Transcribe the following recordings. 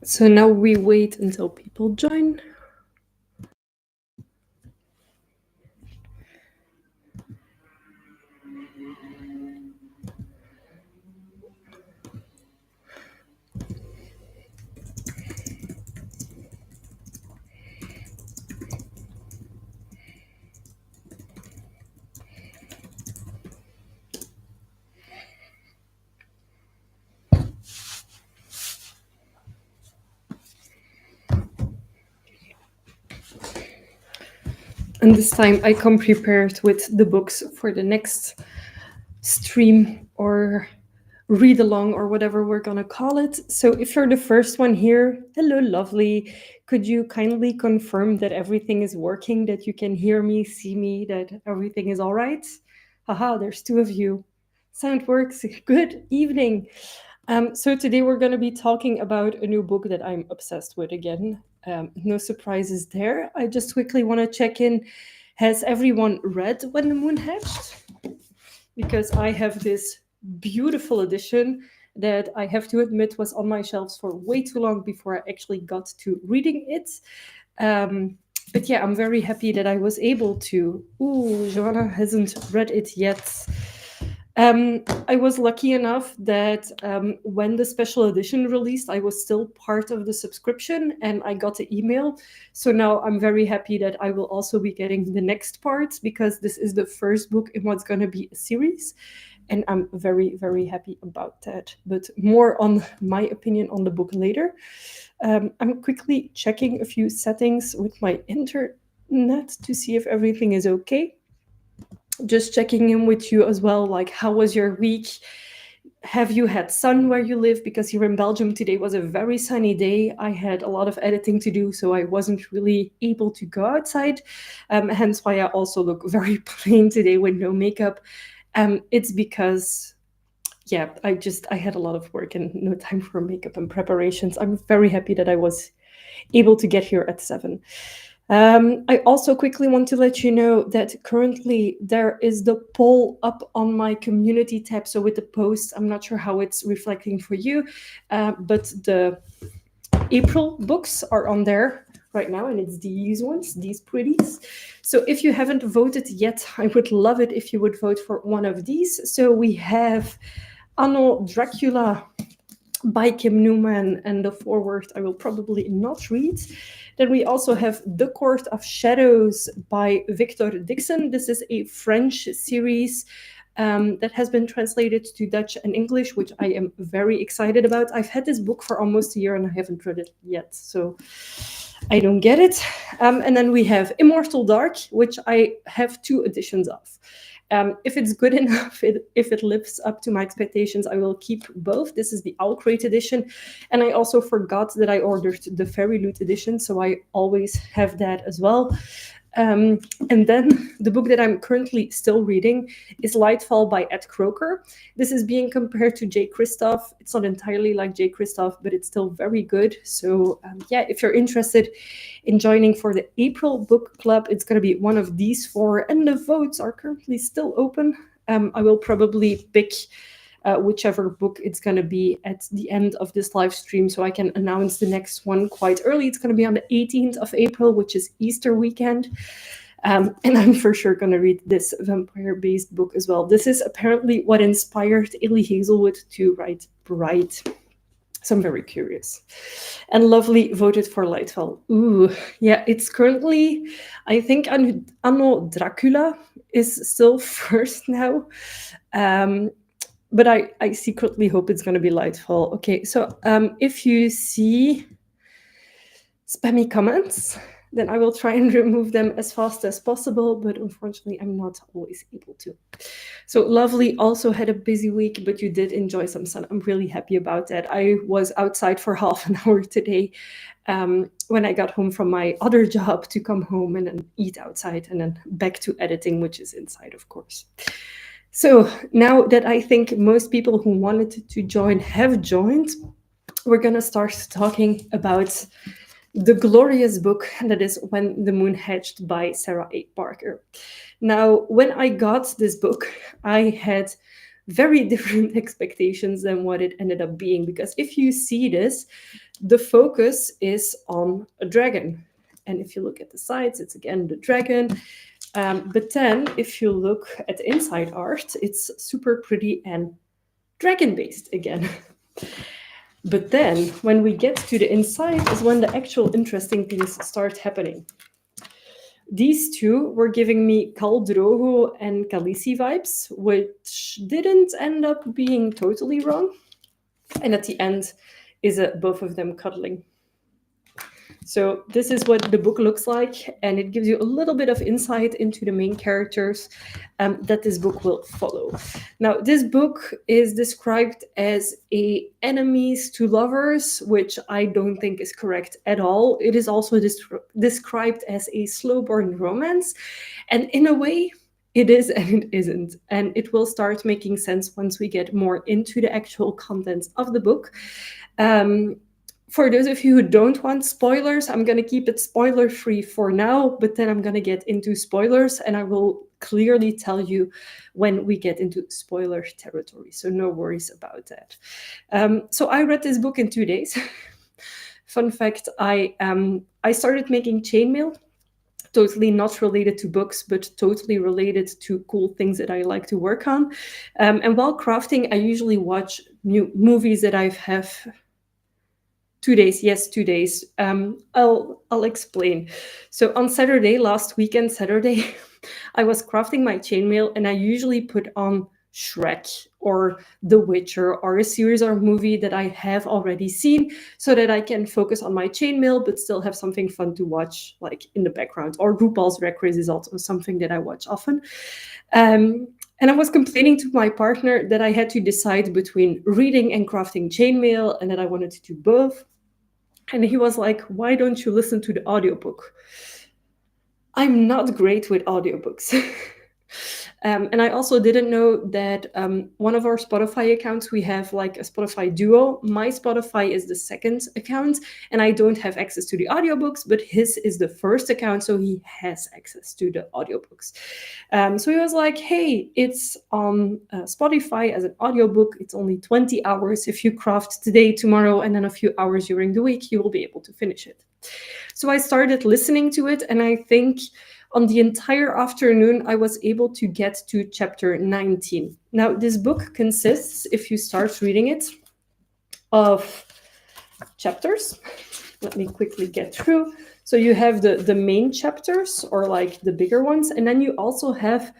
So now we wait until people join. And this time I come prepared with the books for the next stream or read along or whatever we're gonna call it. So if you're the first one here, hello, lovely. Could you kindly confirm that everything is working, that you can hear me, see me, that everything is all right? Haha, there's two of you. Sound works. Good evening. So today we're going to be talking about a new book that I'm obsessed with again. No surprises there. I just quickly want to check in. Has everyone read When the Moon Hatched? Because I have this beautiful edition that I have to admit was on my shelves for way too long before I actually got to reading it. But yeah, I'm very happy that I was able to. Ooh, Joanna hasn't read it yet. I was lucky enough that when the special edition released, I was still part of the subscription and I got the email. So now I'm very happy that I will also be getting the next part because this is the first book in what's going to be a series. And I'm very, very happy about that. But more on my opinion on the book later. I'm quickly checking a few settings with my internet to see if everything is okay. Just checking in with you as well, like how was your week? Have you had sun where you live? Because here in Belgium today was a very sunny day. I had a lot of editing to do, so I wasn't really able to go outside. Hence why I also look very plain today with no makeup. It's because yeah, I had a lot of work and no time for makeup and preparations. I'm very happy that I was able to get here at 7. I also quickly want to let you know that currently there is the poll up on my community tab. So with the post, I'm not sure how it's reflecting for you, but the April books are on there right now, and it's these ones, these pretties. So if you haven't voted yet, I would love it if you would vote for one of these. So we have Anno Dracula by Kim Newman, and the foreword I will probably not read. Then we also have The Court of Shadows by Victor Dixon. This is a French series that has been translated to Dutch and English, which I am very excited about. I've had this book for almost a year and I haven't read it yet, so I don't get it. And then we have Immortal Dark, which I have 2 editions of. If it's good enough, if it lives up to my expectations, I will keep both. This is the Owlcrate edition. And I also forgot that I ordered the Fairy Loot edition, so I always have that as well. And then the book that I'm currently still reading is Lightfall by Ed Croker. This is being compared to J. Kristoff. It's not entirely like J. Kristoff, but it's still very good. So yeah, if you're interested in joining for the April book club, it's going to be one of these 4, and the votes are currently still open. I will probably pick whichever book it's going to be at the end of this live stream, so I can announce the next one quite early. It's going to be on the 18th of April, which is Easter weekend. And I'm for sure going to read this vampire-based book as well. This is apparently what inspired Illy Hazelwood to write Bright. So I'm very curious. And Lovely voted for Lightfall. Ooh, yeah, it's currently, I think Anno Dracula is still first now. But I secretly hope it's going to be Lightfall. Okay, so if you see spammy comments, then I will try and remove them as fast as possible, but unfortunately, I'm not always able to. So Lovely also had a busy week, but you did enjoy some sun. I'm really happy about that. I was outside for half an hour today when I got home from my other job to come home and then eat outside and then back to editing, which is inside, of course. So now that I think most people who wanted to join have joined, we're going to start talking about the glorious book that is When the Moon Hatched by Sarah A. Parker. Now, when I got this book, I had very different expectations than what it ended up being. Because if you see this, the focus is on a dragon. And if you look at the sides, it's again the dragon. But then if you look at the inside art, it's super pretty and dragon based again. But then when we get to the inside is when the actual interesting things start happening. These two were giving me Khal Drogo and Khaleesi vibes, which didn't end up being totally wrong. And at the end is both of them cuddling. So this is what the book looks like, and it gives you a little bit of insight into the main characters that this book will follow. Now, this book is described as a enemies to lovers, which I don't think is correct at all. It is also described as a slow burn romance, and in a way, it is and it isn't. And it will start making sense once we get more into the actual contents of the book. For those of you who don't want spoilers, I'm going to keep it spoiler-free for now, but then I'm going to get into spoilers, and I will clearly tell you when we get into spoiler territory, so no worries about that. So I read this book in 2 days. Fun fact, I started making chainmail, totally not related to books, but totally related to cool things that I like to work on. And while crafting, I usually watch new movies that I have... 2 days, yes, 2 days. I'll explain. So on last weekend, Saturday, I was crafting my chainmail, and I usually put on Shrek or The Witcher or a series or movie that I have already seen, so that I can focus on my chainmail but still have something fun to watch, like in the background. Or RuPaul's Drag Race is also something that I watch often. And I was complaining to my partner that I had to decide between reading and crafting chainmail, and that I wanted to do both. And he was like, why don't you listen to the audiobook? I'm not great with audiobooks. And I also didn't know that one of our Spotify accounts, we have like a Spotify duo. My Spotify is the second account, and I don't have access to the audiobooks, but his is the first account, so he has access to the audiobooks. So he was like, hey, it's on Spotify as an audiobook. It's only 20 hours. If you craft today, tomorrow, and then a few hours during the week, you will be able to finish it. So I started listening to it, and I think on the entire afternoon, I was able to get to chapter 19. Now, this book consists, if you start reading it, of chapters. Let me quickly get through. So you have the main chapters, or like the bigger ones, and then you also have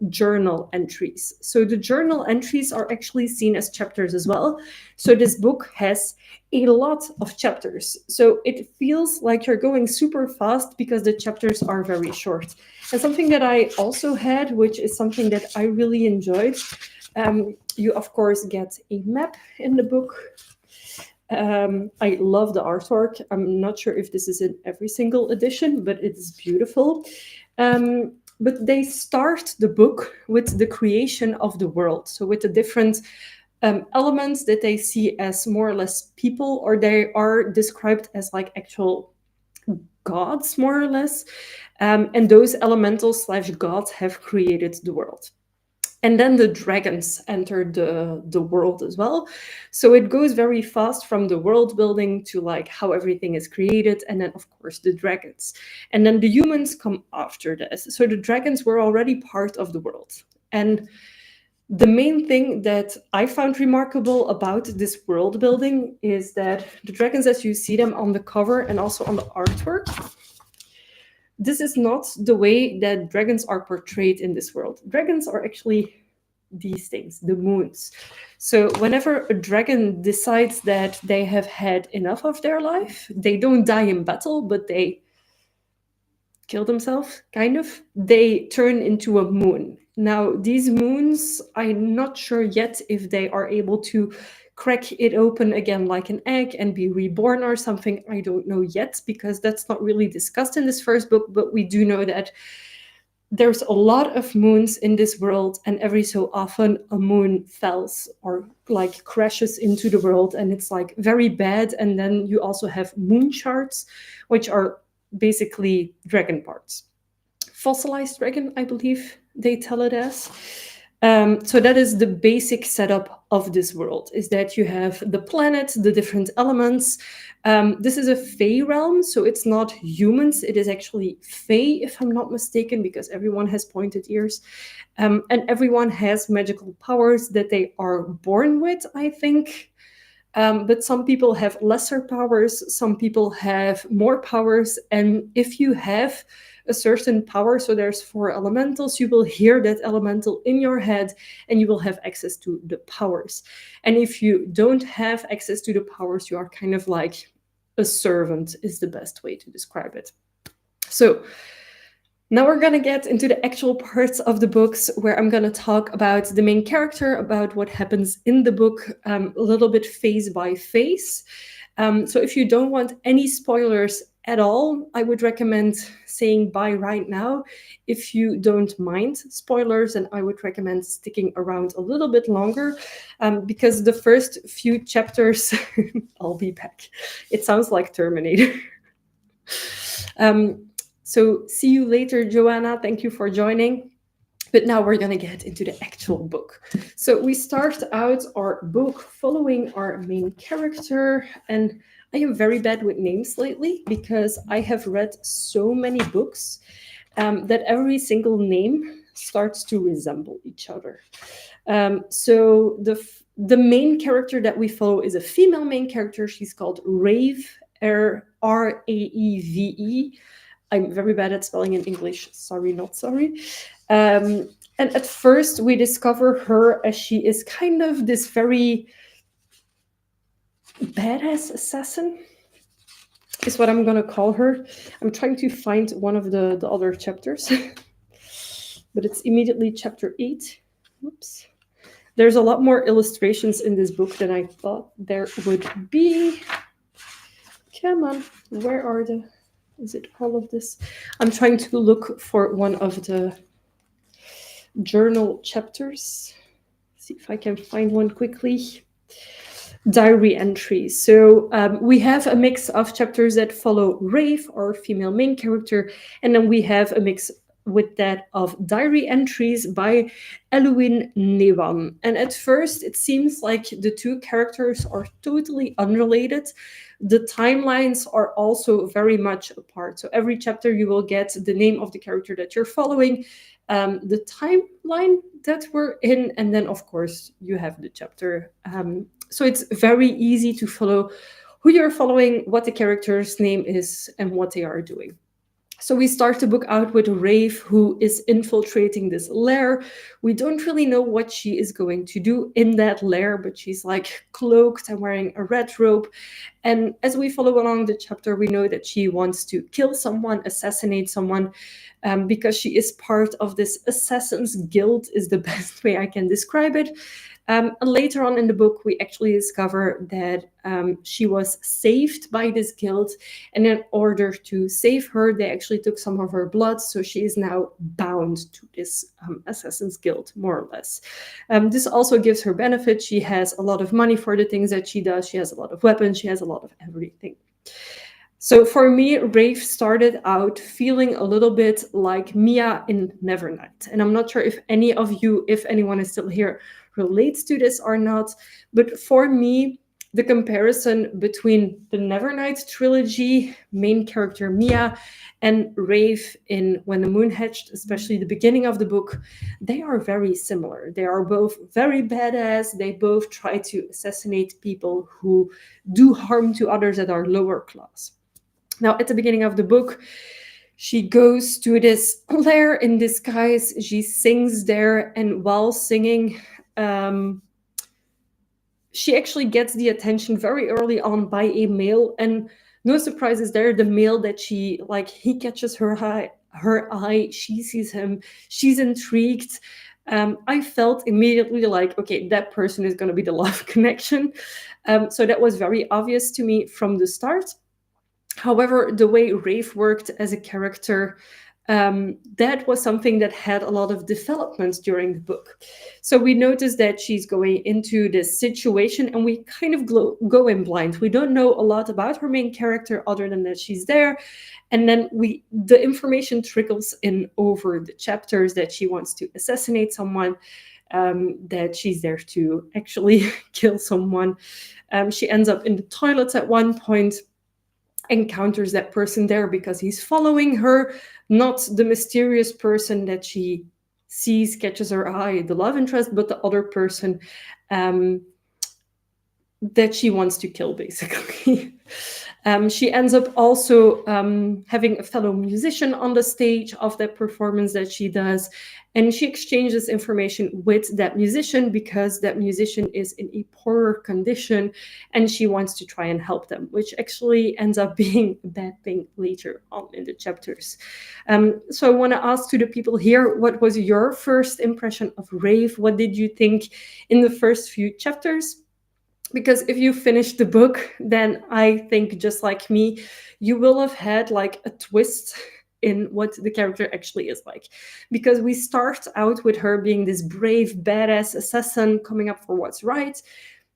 journal entries. So the journal entries are actually seen as chapters as well. So this book has a lot of chapters. So it feels like you're going super fast because the chapters are very short. And something that I also had, which is something that I really enjoyed, you of course get a map in the book. I love the artwork. I'm not sure if this is in every single edition, but it's beautiful. But they start the book with the creation of the world. So with the different elements that they see as more or less people, or they are described as like actual gods, more or less. And those elementals / gods have created the world. And then the dragons enter the world as well. So it goes very fast from the world building to like how everything is created. And then, of course, the dragons. And then the humans come after this. So the dragons were already part of the world. And the main thing that I found remarkable about this world building is that the dragons, as you see them on the cover and also on the artwork, this is not the way that dragons are portrayed in this world. Dragons are actually these things, the moons. So whenever a dragon decides that they have had enough of their life, they don't die in battle, but they kill themselves, kind of. They turn into a moon. Now, these moons, I'm not sure yet if they are able to crack it open again like an egg and be reborn or something. I don't know yet, because that's not really discussed in this first book, but we do know that there's a lot of moons in this world, and every so often a moon falls or like crashes into the world, and it's like very bad. And then you also have moon shards, which are basically dragon parts. Fossilized dragon, I believe they tell it as. So that is the basic setup of this world, is that you have the planet, the different elements. This is a Fae realm, so it's not humans, it is actually Fae, if I'm not mistaken, because everyone has pointed ears. And everyone has magical powers that they are born with, I think. But some people have lesser powers, some people have more powers, and if you have a certain power, so there's 4 elementals, you will hear that elemental in your head and you will have access to the powers. And if you don't have access to the powers, you are kind of like a servant, is the best way to describe it. So now we're going to get into the actual parts of the books where I'm going to talk about the main character, about what happens in the book, a little bit phase by phase. So if you don't want any spoilers at all, I would recommend saying bye right now. If you don't mind spoilers, then I would recommend sticking around a little bit longer, because the first few chapters, I'll be back. It sounds like Terminator. So see you later, Joanna. Thank you for joining. But now we're going to get into the actual book. So we start out our book following our main character. And I am very bad with names lately because I have read so many books that every single name starts to resemble each other. So the main character that we follow is a female main character. She's called Rave, Raeve. I'm very bad at spelling in English. Sorry, not sorry. And at first, we discover her as she is kind of this very badass assassin, is what I'm going to call her. I'm trying to find one of the other chapters, but it's immediately chapter 8. Oops. There's a lot more illustrations in this book than I thought there would be. Come on, where are the... Is it all of this? I'm trying to look for one of the journal chapters. See if I can find one quickly. Diary entries. So we have a mix of chapters that follow Rave, our female main character, and then we have a mix with that of diary entries by Eluin Newan. And at first, it seems like the two characters are totally unrelated. The timelines are also very much apart. So every chapter you will get the name of the character that you're following, the timeline that we're in, and then of course you have the chapter. So it's very easy to follow who you're following, what the character's name is, and what they are doing. So we start the book out with Rave, who is infiltrating this lair. We don't really know what she is going to do in that lair, but she's like cloaked and wearing a red robe. And as we follow along the chapter, we know that she wants to kill someone, assassinate someone, because she is part of this assassin's guild, is the best way I can describe it. Later on in the book, we actually discover that she was saved by this guild, and in order to save her, they actually took some of her blood, so she is now bound to this assassin's guild, more or less. This also gives her benefit. She has a lot of money for the things that she does. She has a lot of weapons. She has a lot of everything. So for me, Rave started out feeling a little bit like Mia in Nevernight. And I'm not sure if any of you, if anyone is still here, relates to this or not. But for me, the comparison between the Nevernight trilogy, main character Mia, and Rave in When the Moon Hatched, especially the beginning of the book, they are very similar. They are both very badass. They both try to assassinate people who do harm to others that are lower class. Now, at the beginning of the book, she goes to this lair in disguise. She sings there, and while singing, she actually gets the attention very early on by a male. And no surprises there, the male that she, like, he catches her eye, she sees him, she's intrigued. I felt immediately like, okay, that person is going to be the love connection. So that was very obvious to me from the start. However, the way Rave worked as a character, that was something that had a lot of development during the book. So we notice that she's going into this situation, and we kind of go in blind. We don't know a lot about her main character other than that she's there. And then the information trickles in over the chapters that she wants to assassinate someone. that she's there to actually kill someone. She ends up in the toilets at one point, encounters that person there because he's following her, not the mysterious person that she sees, catches her eye, the love interest, but the other person that she wants to kill, basically. She ends up also having a fellow musician on the stage of that performance that she does. And she exchanges information with that musician because that musician is in a poorer condition and she wants to try and help them, which actually ends up being a bad thing later on in the chapters. So I want to ask to the people here, what was your first impression of Rave? What did you think in the first few chapters? Because if you finish the book, then I think, just like me, you will have had like a twist in what the character actually is like. Because we start out with her being this brave, badass assassin coming up for what's right.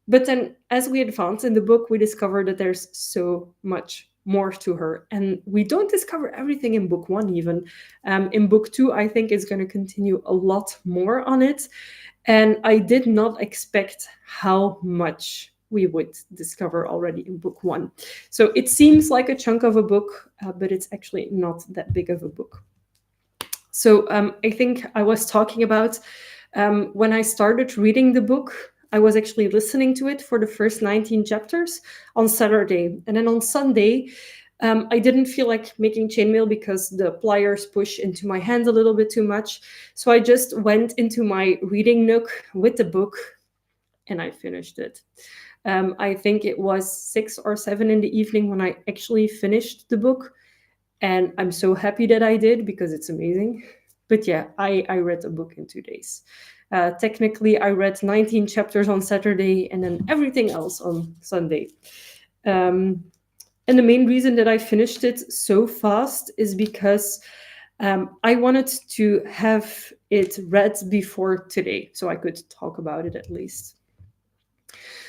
But then as we advance in the book, we discover that there's so much more to her. And we don't discover everything in book 1 even. In book 2, I think it's going to continue a lot more on it. And I did not expect how much we would discover already in book 1. So it seems like a chunk of a book, but it's actually not that big of a book. So I think I was talking about when I started reading the book, I was actually listening to it for the first 19 chapters on Saturday. And then on Sunday, I didn't feel like making chainmail because the pliers push into my hand a little bit too much. So I just went into my reading nook with the book and I finished it. I think it was 6 or 7 in the evening when I actually finished the book. And I'm so happy that I did because it's amazing. But yeah, I read the book in 2 days. Technically, I read 19 chapters on Saturday and then everything else on Sunday. And the main reason that I finished it so fast is because I wanted to have it read before today, so I could talk about it at least.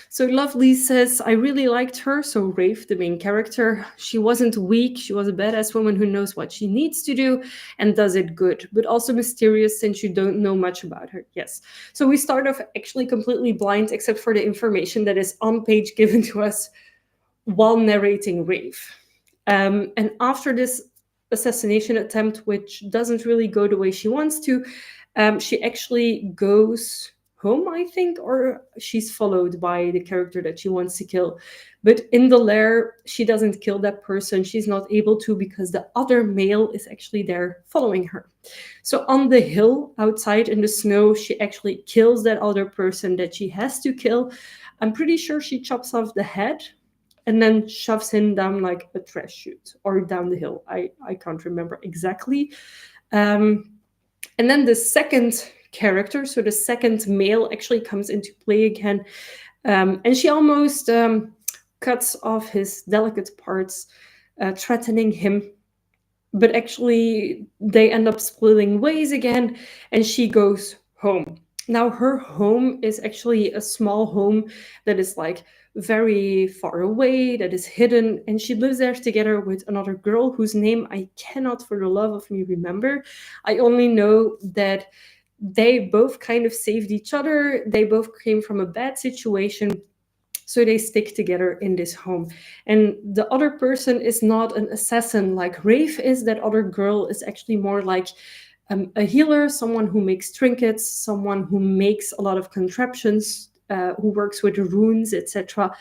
So Lovely says, I really liked her. So Rafe, the main character, she wasn't weak. She was a badass woman who knows what she needs to do and does it good, but also mysterious since you don't know much about her. Yes. So we start off actually completely blind, except for the information that is on page given to us while narrating Rafe. And after this assassination attempt, which doesn't really go the way she wants to, she actually goes home, I think, or she's followed by the character that she wants to kill. But in the lair, she doesn't kill that person. She's not able to because the other male is actually there following her. So on the hill outside in the snow, she actually kills that other person that she has to kill. I'm pretty sure she chops off the head and then shoves him down like a trash chute or down the hill. I can't remember exactly. And then the second character, so the second male, actually comes into play again. And she almost cuts off his delicate parts, threatening him. But actually, they end up splitting ways again, and she goes home. Now, her home is actually a small home that is like very far away, that is hidden, and she lives there together with another girl whose name I cannot for the love of me remember. I only know that they both kind of saved each other. They both came from a bad situation. So they stick together in this home. And the other person is not an assassin like Rafe is. That other girl is actually more like a healer, someone who makes trinkets, someone who makes a lot of contraptions, who works with runes, etc.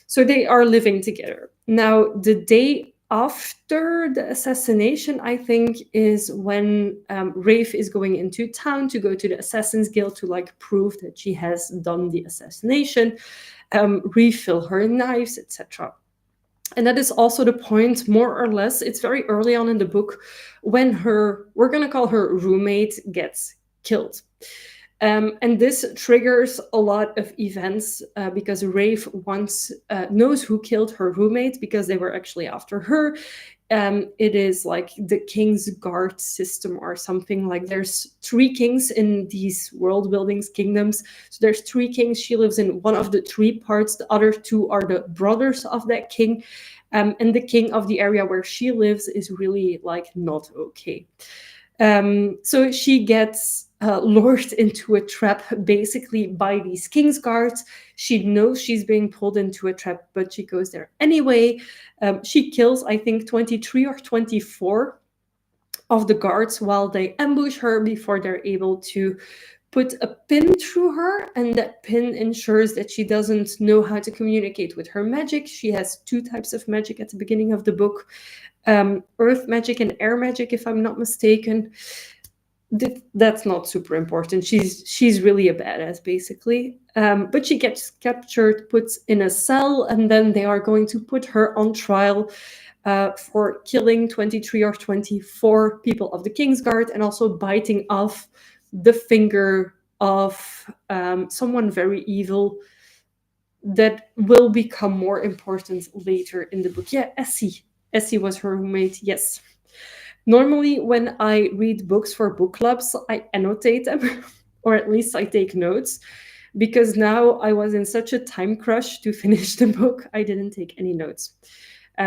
So they are living together. Now, the day after the assassination, I think, is when Rafe is going into town to go to the Assassin's Guild to like prove that she has done the assassination, refill her knives, etc. And that is also the point, more or less. It's very early on in the book when we're going to call her roommate, gets killed. And this triggers a lot of events because Rafe knows who killed her roommate because they were actually after her. It is like the king's guard system or something. Like there's 3 kings in these world buildings kingdoms. So there's 3 kings. She lives in one of the 3 parts. The other 2 are the brothers of that king. And the king of the area where she lives is really like not okay. So she gets lured into a trap basically by these king's guards. She knows she's being pulled into a trap, but she goes there anyway. She kills, I think, 23 or 24 of the guards while they ambush her before they're able to put a pin through her, and that pin ensures that she doesn't know how to communicate with her magic. She has 2 types of magic at the beginning of the book, earth magic and air magic, if I'm not mistaken. That's not super important. She's really a badass, basically. But she gets captured, put in a cell, and then they are going to put her on trial for killing 23 or 24 people of the Kingsguard and also biting off the finger of someone very evil that will become more important later in the book. Yeah, Essie. Essie was her roommate, yes. Normally, when I read books for book clubs, I annotate them, or at least I take notes, because now I was in such a time crush to finish the book, I didn't take any notes.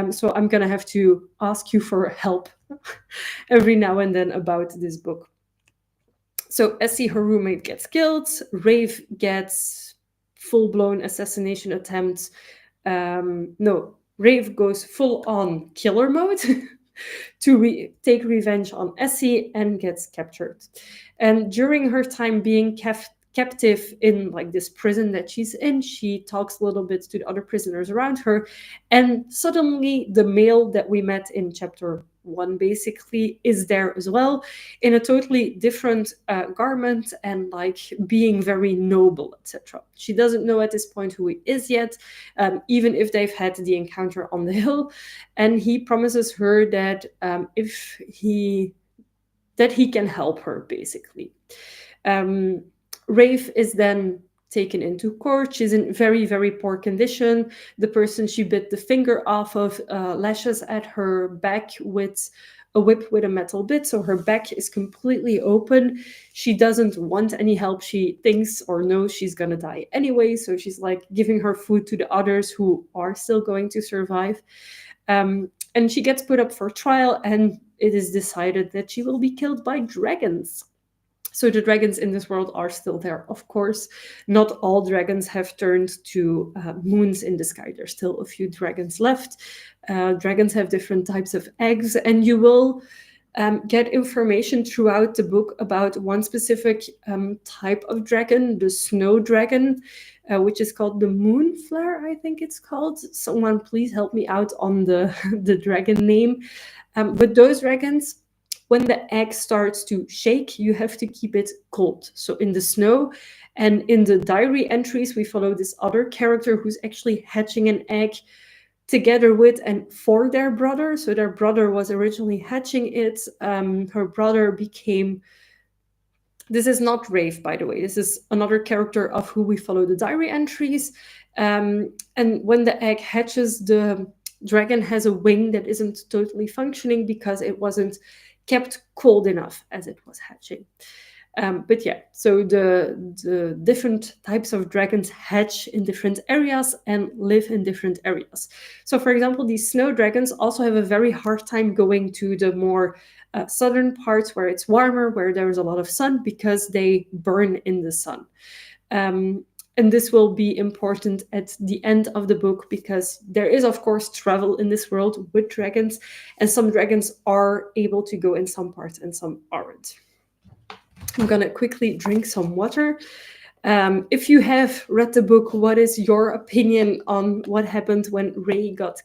So I'm gonna have to ask you for help every now and then about this book. So Essie, her roommate, gets killed. Rave gets full-blown assassination attempt. No, Rave goes full-on killer mode to take revenge on Essie and gets captured. And during her time being captive in like this prison that she's in, she talks a little bit to the other prisoners around her, and suddenly the male that we met in chapter 1 basically is there as well, in a totally different garment and like being very noble, etc. She doesn't know at this point who he is yet, even if they've had the encounter on the hill, and he promises her that that he can help her, basically. Rafe is then taken into court. She's in very, very poor condition. The person she bit the finger off of lashes at her back with a whip with a metal bit, so her back is completely open. She doesn't want any help. She thinks or knows she's gonna die anyway, so she's like giving her food to the others who are still going to survive. And she gets put up for trial, and it is decided that she will be killed by dragons. So the dragons in this world are still there, of course. Not all dragons have turned to moons in the sky. There's still a few dragons left. Dragons have different types of eggs, and you will get information throughout the book about one specific type of dragon, the snow dragon, which is called the moonflare, I think it's called. Someone please help me out on the, the dragon name. But those dragons, when the egg starts to shake, you have to keep it cold. So in the snow, and in the diary entries, we follow this other character who's actually hatching an egg together with and for their brother. So their brother was originally hatching it. Her brother became... This is not Rafe, by the way. This is another character of who we follow the diary entries. And when the egg hatches, the dragon has a wing that isn't totally functioning because it wasn't kept cold enough as it was hatching. But yeah, so the different types of dragons hatch in different areas and live in different areas. So for example, these snow dragons also have a very hard time going to the more southern parts where it's warmer, where there's a lot of sun, because they burn in the sun. And this will be important at the end of the book, because there is, of course, travel in this world with dragons, and some dragons are able to go in some parts and some aren't. I'm gonna quickly drink some water. If you have read the book, what is your opinion on what happened when Rave got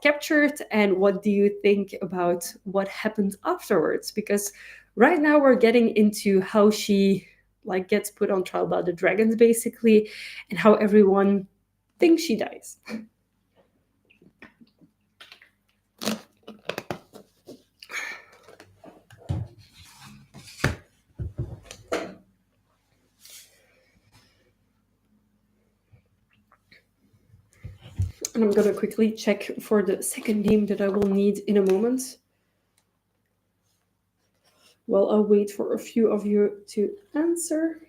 captured, and what do you think about what happened afterwards? Because right now we're getting into how she like gets put on trial by the dragons, basically, and how everyone thinks she dies. And I'm gonna quickly check for the second name that I will need in a moment. Well, I'll wait for a few of you to answer.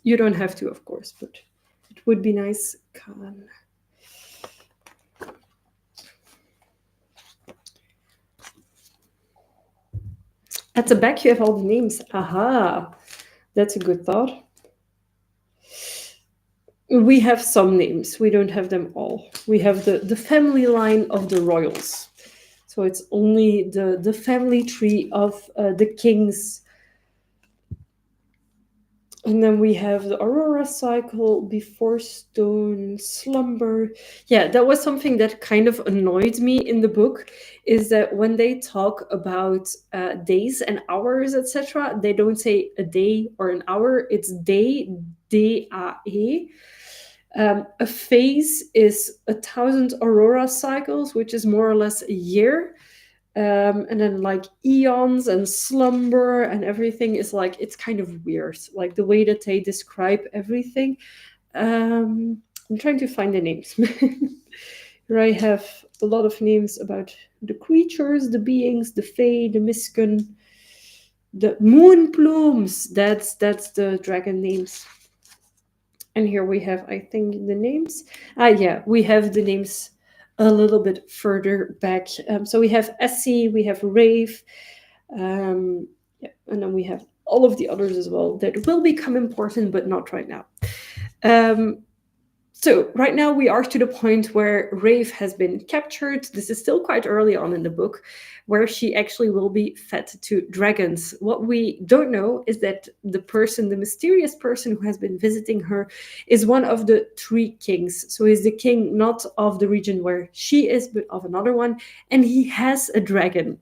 You don't have to, of course, but it would be nice. At the back, you have all the names. Aha, that's a good thought. We have some names. We don't have them all. We have the family line of the royals. So it's only the family tree of the kings. And then we have the Aurora cycle, before stone, slumber. Yeah, that was something that kind of annoyed me in the book, is that when they talk about days and hours, etc., they don't say a day or an hour. It's day, D-A-E. A phase is 1,000 aurora cycles, which is more or less a year. And then like eons and slumber and everything is like, it's kind of weird, like the way that they describe everything. I'm trying to find the names. Here I have a lot of names about the creatures, the beings, the fae, the miscun, the moon plumes. That's the dragon names. And here we have, I think, the names. Yeah, we have the names a little bit further back. So we have Essie, we have Rave, yeah, and then we have all of the others as well that will become important, but not right now. So right now we are to the point where Rave has been captured. This is still quite early on in the book, where she actually will be fed to dragons. What we don't know is that the mysterious person who has been visiting her, is one of the three kings. So he's the king not of the region where she is, but of another one, and he has a dragon.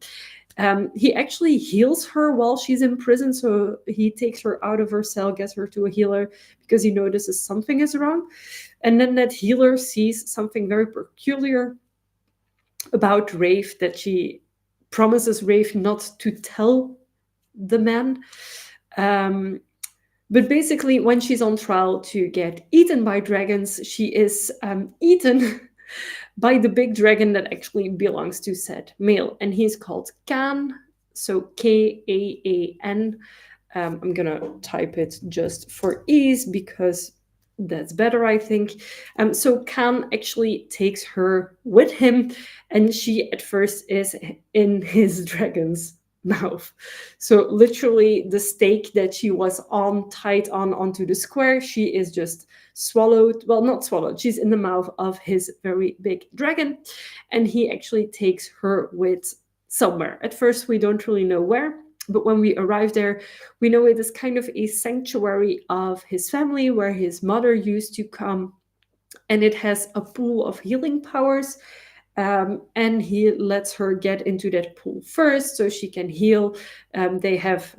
He actually heals her while she's in prison, so he takes her out of her cell, gets her to a healer, because he notices something is wrong. And then that healer sees something very peculiar about Rafe, that she promises Rafe not to tell the man. But basically, when she's on trial to get eaten by dragons, she is eaten by the big dragon that actually belongs to said male. And he's called Kan, so K-A-A-N. I'm gonna type it just for ease, because that's better, I think. So Kan actually takes her with him, and she at first is in his dragon's mouth. So literally, the stake that she was on, tied on onto the square, she is just swallowed. Well, not swallowed. She's in the mouth of his very big dragon, and he actually takes her with somewhere. At first, we don't really know where. But when we arrive there, we know it is kind of a sanctuary of his family, where his mother used to come, and it has a pool of healing powers. And he lets her get into that pool first so she can heal. They have.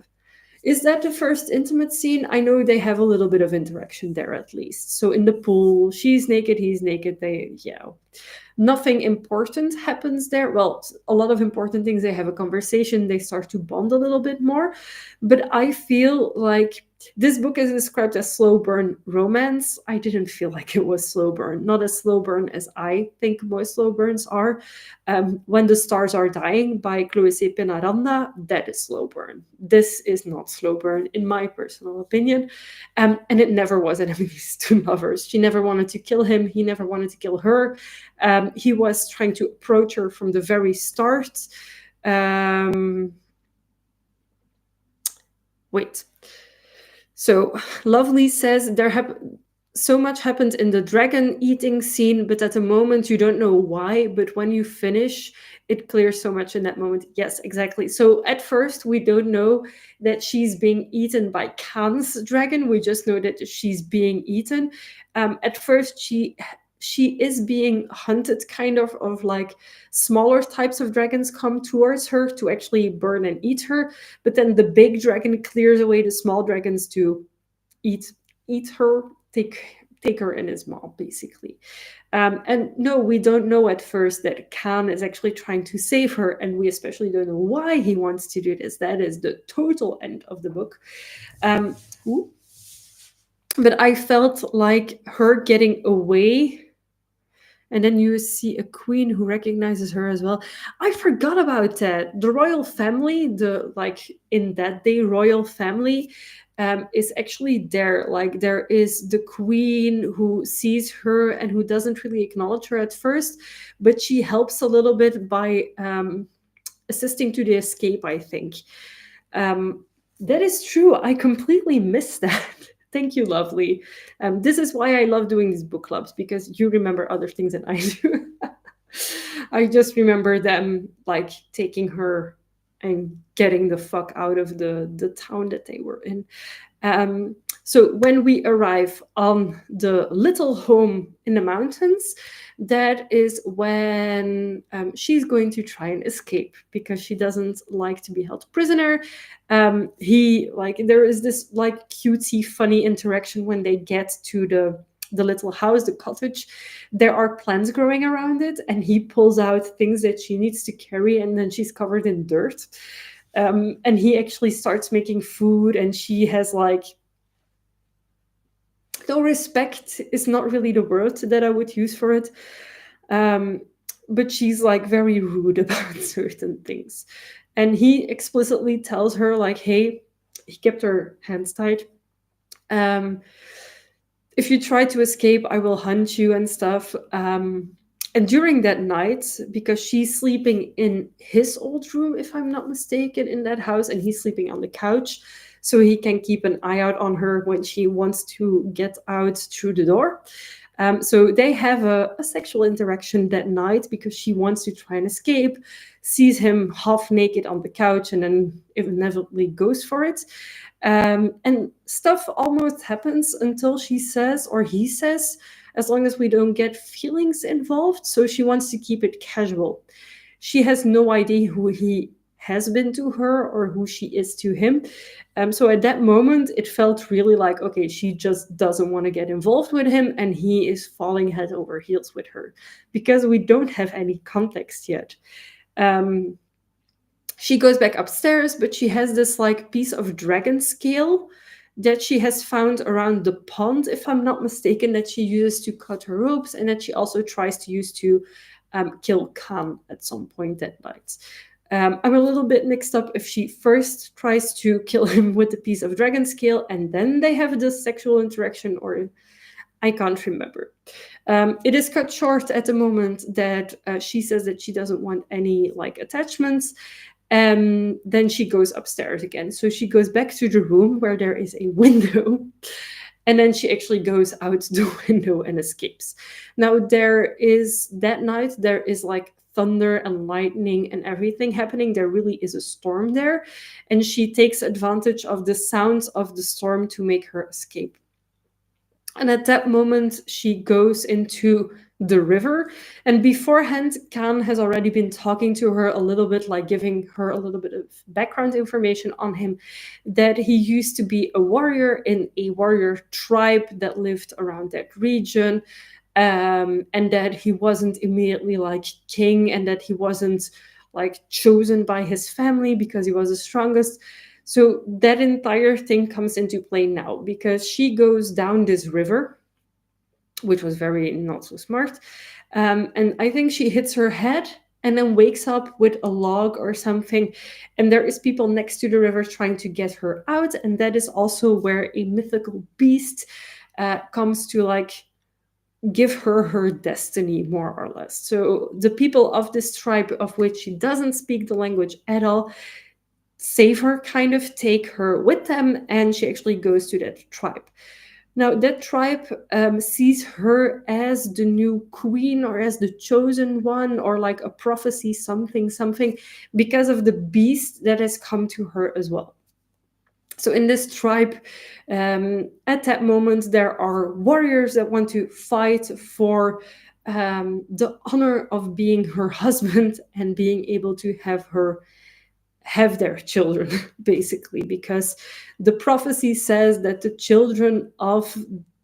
Is that the first intimate scene? I know they have a little bit of interaction there, at least. So in the pool, she's naked, he's naked. Nothing important happens there. Well, a lot of important things. They have a conversation, they start to bond a little bit more. But I feel like this book is described as slow burn romance. I didn't feel like it was slow burn. Not as slow burn as I think most slow burns are. When the Stars Are Dying by Chloe Penaranda, that is slow burn. This is not slow burn, in my personal opinion. And it never was enemies to lovers. She never wanted to kill him. He never wanted to kill her. He was trying to approach her from the very start. Wait. So Lovely says so much happened in the dragon eating scene, but at the moment you don't know why. But when you finish, it clears so much in that moment. Yes, exactly. So at first we don't know that she's being eaten by Khan's dragon. We just know that she's being eaten. At first she is being hunted, kind of like smaller types of dragons come towards her to actually burn and eat her, but then the big dragon clears away the small dragons to eat her, take her in his maw, basically. And no, we don't know at first that Khan is actually trying to save her, and we especially don't know why he wants to do this. That is the total end of the book. But I felt like her getting away, and then you see a queen who recognizes her as well. I forgot about that. The royal family, in that day royal family, is actually there. Like, there is the queen who sees her and who doesn't really acknowledge her at first, but she helps a little bit by assisting to the escape, I think. That is true. I completely missed that. Thank you, lovely. This is why I love doing these book clubs, because you remember other things than I do. I just remember them like taking her and getting the fuck out of the town that they were in. Um, so when we arrive on the little home in the mountains, that is when she's going to try and escape because she doesn't like to be held prisoner. He like there is this like cutesy, funny interaction when they get to the little house, the cottage. There are plants growing around it, and he pulls out things that she needs to carry, and then she's covered in dirt. And he actually starts making food, and she has like, though respect is not really the word that I would use for it, um, but she's like very rude about certain things. And he explicitly tells her like, hey, he kept her hands tied. Um, if you try to escape, I will hunt you and stuff. And during that night, because she's sleeping in his old room, if I'm not mistaken, in that house, and he's sleeping on the couch, so he can keep an eye out on her when she wants to get out through the door. So they have a sexual interaction that night because she wants to try and escape, sees him half naked on the couch, and then inevitably goes for it. And stuff almost happens until she says, or he says, as long as we don't get feelings involved. So she wants to keep it casual. She has no idea who he has been to her or who she is to him. So at that moment, it felt really like, okay, she just doesn't want to get involved with him, and he is falling head over heels with her because we don't have any context yet. Um, she goes back upstairs, but she has this like piece of dragon scale that she has found around the pond, if I'm not mistaken, that she uses to cut her ropes, and that she also tries to use to kill Khan at some point that night. I'm a little bit mixed up if she first tries to kill him with the piece of dragon scale and then they have this sexual interaction, or I can't remember. It is cut short at the moment that she says that she doesn't want any like attachments. Then she goes upstairs again. So she goes back to the room where there is a window. And then she actually goes out the window and escapes. Now, that night, there is like thunder and lightning and everything happening. There really is a storm there. And she takes advantage of the sounds of the storm to make her escape. And at that moment, she goes into the river. And beforehand, Khan has already been talking to her a little bit, like giving her a little bit of background information on him, that he used to be a warrior in a warrior tribe that lived around that region. And that he wasn't immediately like king, and that he wasn't like chosen by his family because he was the strongest. So that entire thing comes into play now because she goes down this river, which was very not so smart. And I think she hits her head and then wakes up with a log or something. And there is people next to the river trying to get her out. And that is also where a mythical beast comes to like give her her destiny, more or less. So the people of this tribe, of which she doesn't speak the language at all, save her, kind of take her with them, and she actually goes to that tribe. Now, that tribe sees her as the new queen or as the chosen one or like a prophecy, something, because of the beast that has come to her as well. So in this tribe, at that moment, there are warriors that want to fight for the honor of being her husband and being able to have their children, basically, because the prophecy says that the children of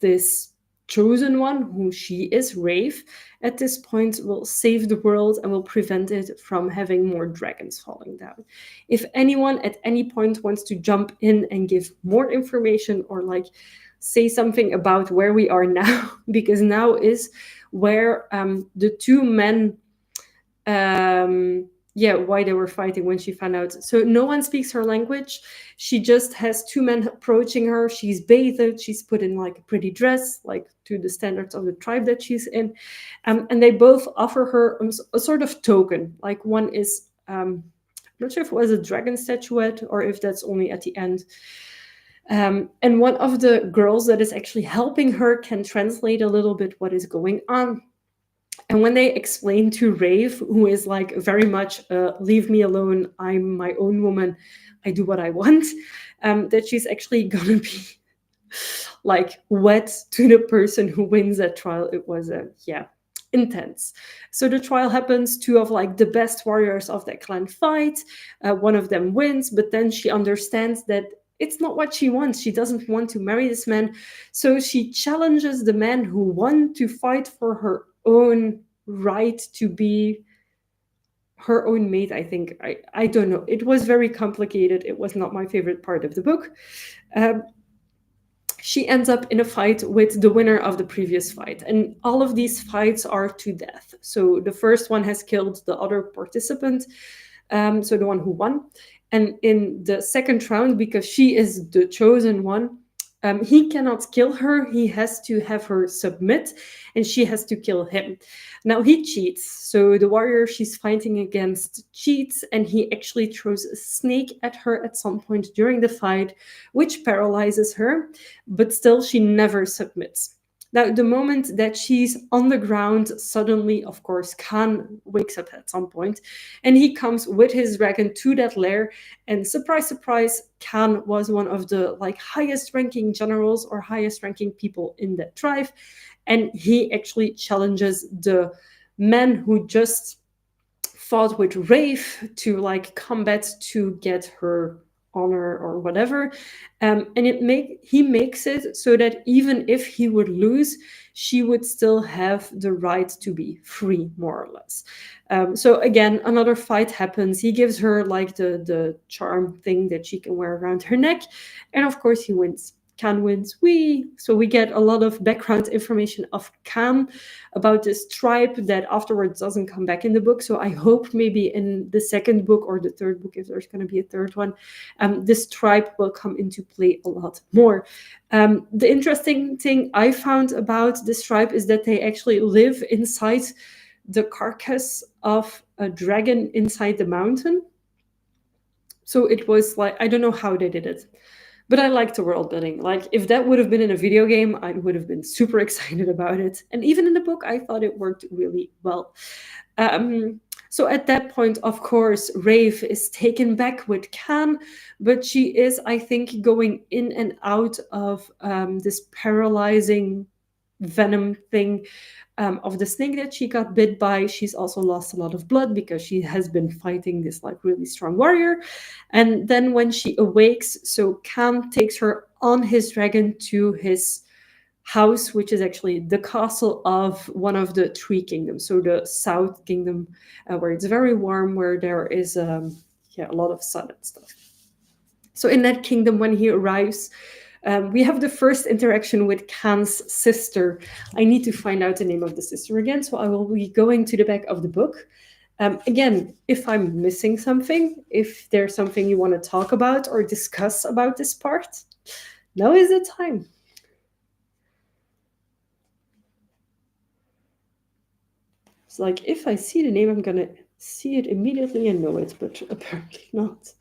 this chosen one, who she is, Rafe, at this point will save the world and will prevent it from having more dragons falling down. If anyone at any point wants to jump in and give more information or like say something about where we are now, because now is where the two men why they were fighting when she found out. So no one speaks her language. She just has two men approaching her. She's bathed. She's put in like a pretty dress, like to the standards of the tribe that she's in. And they both offer her a sort of token. Like one is not sure if it was a dragon statuette or if that's only at the end. And one of the girls that is actually helping her can translate a little bit what is going on. And when they explain to Rave, who is like very much, leave me alone, I'm my own woman, I do what I want, that she's actually gonna be like wed to the person who wins that trial, it was intense. So the trial happens, two of like the best warriors of that clan fight, one of them wins, but then she understands that it's not what she wants. She doesn't want to marry this man, so she challenges the man who won to fight for her own right to be her own mate. I think, I don't know, it was very complicated. It was not my favorite part of the book. She ends up in a fight with the winner of the previous fight. And all of these fights are to death. So the first one has killed the other participant, so the one who won. And in the second round, because she is the chosen one, he cannot kill her. He has to have her submit, and she has to kill him. Now he cheats. So the warrior she's fighting against cheats, and he actually throws a snake at her at some point during the fight, which paralyzes her, but still she never submits. Now, the moment that she's on the ground, suddenly, of course, Khan wakes up at some point, and he comes with his dragon to that lair. And surprise, surprise, Khan was one of the like highest ranking generals or highest ranking people in that tribe, and he actually challenges the man who just fought with Rafe to like combat to get her honor or whatever, and he makes it so that even if he would lose, she would still have the right to be free, more or less. So again, another fight happens. He gives her like the charm thing that she can wear around her neck, and of course he wins. Khan wins. So we get a lot of background information of Khan about this tribe that afterwards doesn't come back in the book. So I hope maybe in the second book or the third book, if there's going to be a third one, this tribe will come into play a lot more. The interesting thing I found about this tribe is that they actually live inside the carcass of a dragon inside the mountain. So it was like, I don't know how they did it, but I like the world building. Like, if that would have been in a video game, I would have been super excited about it. And even in the book, I thought it worked really well. So at that point, of course, Rave is taken back with Khan, but she is, I think, going in and out of this paralyzing venom thing of the snake that she got bit by. She's also lost a lot of blood because she has been fighting this like really strong warrior. And then when she awakes, so Khan takes her on his dragon to his house, which is actually the castle of one of the three kingdoms. So the South Kingdom, where it's very warm, where there is a lot of sun and stuff. So in that kingdom, when he arrives, we have the first interaction with Khan's sister. I need to find out the name of the sister again, so I will be going to the back of the book. Again, if I'm missing something, if there's something you want to talk about or discuss about this part, now is the time. It's like, if I see the name, I'm going to see it immediately and know it, but apparently not.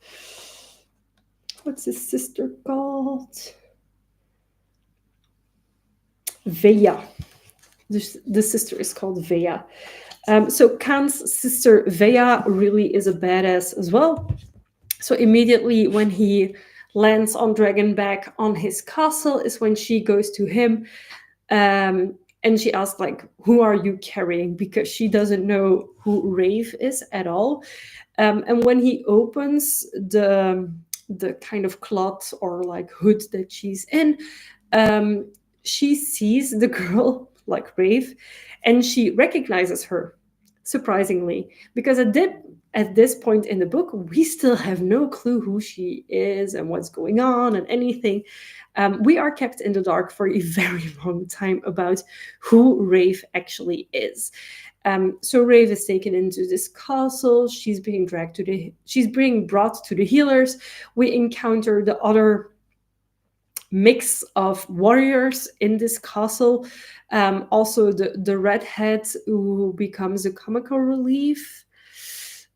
What's his sister called? Veya. The sister is called Veya. So Khan's sister Veya really is a badass as well. So immediately when he lands on Dragonback on his castle is when she goes to him, and she asks, like, who are you carrying? Because she doesn't know who Rave is at all. And when he opens the kind of cloth or like hood that she's in, she sees the girl like Rave, and she recognizes her, surprisingly, because at this point in the book, we still have no clue who she is and what's going on and anything. We are kept in the dark for a very long time about who Rave actually is. So Rave is taken into this castle. She's being brought to the healers. We encounter the other mix of warriors in this castle. Also the redhead who becomes a comical relief.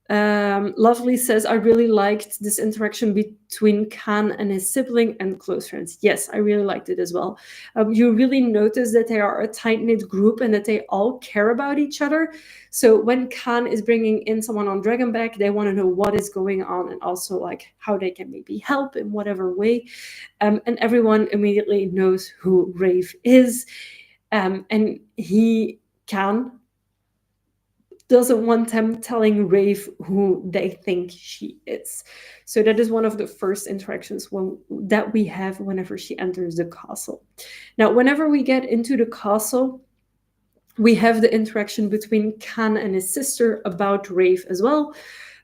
Lovely says, I really liked this interaction between Khan and his sibling and close friends. Yes, I really liked it as well. You really notice that they are a tight knit group and that they all care about each other. So when Khan is bringing in someone on Dragonback, they want to know what is going on and also like how they can maybe help in whatever way. And everyone immediately knows who Rave is. And he can doesn't want them telling Rave who they think she is. So that is one of the first interactions that we have whenever she enters the castle. Now, whenever we get into the castle, we have the interaction between Khan and his sister about Rave as well,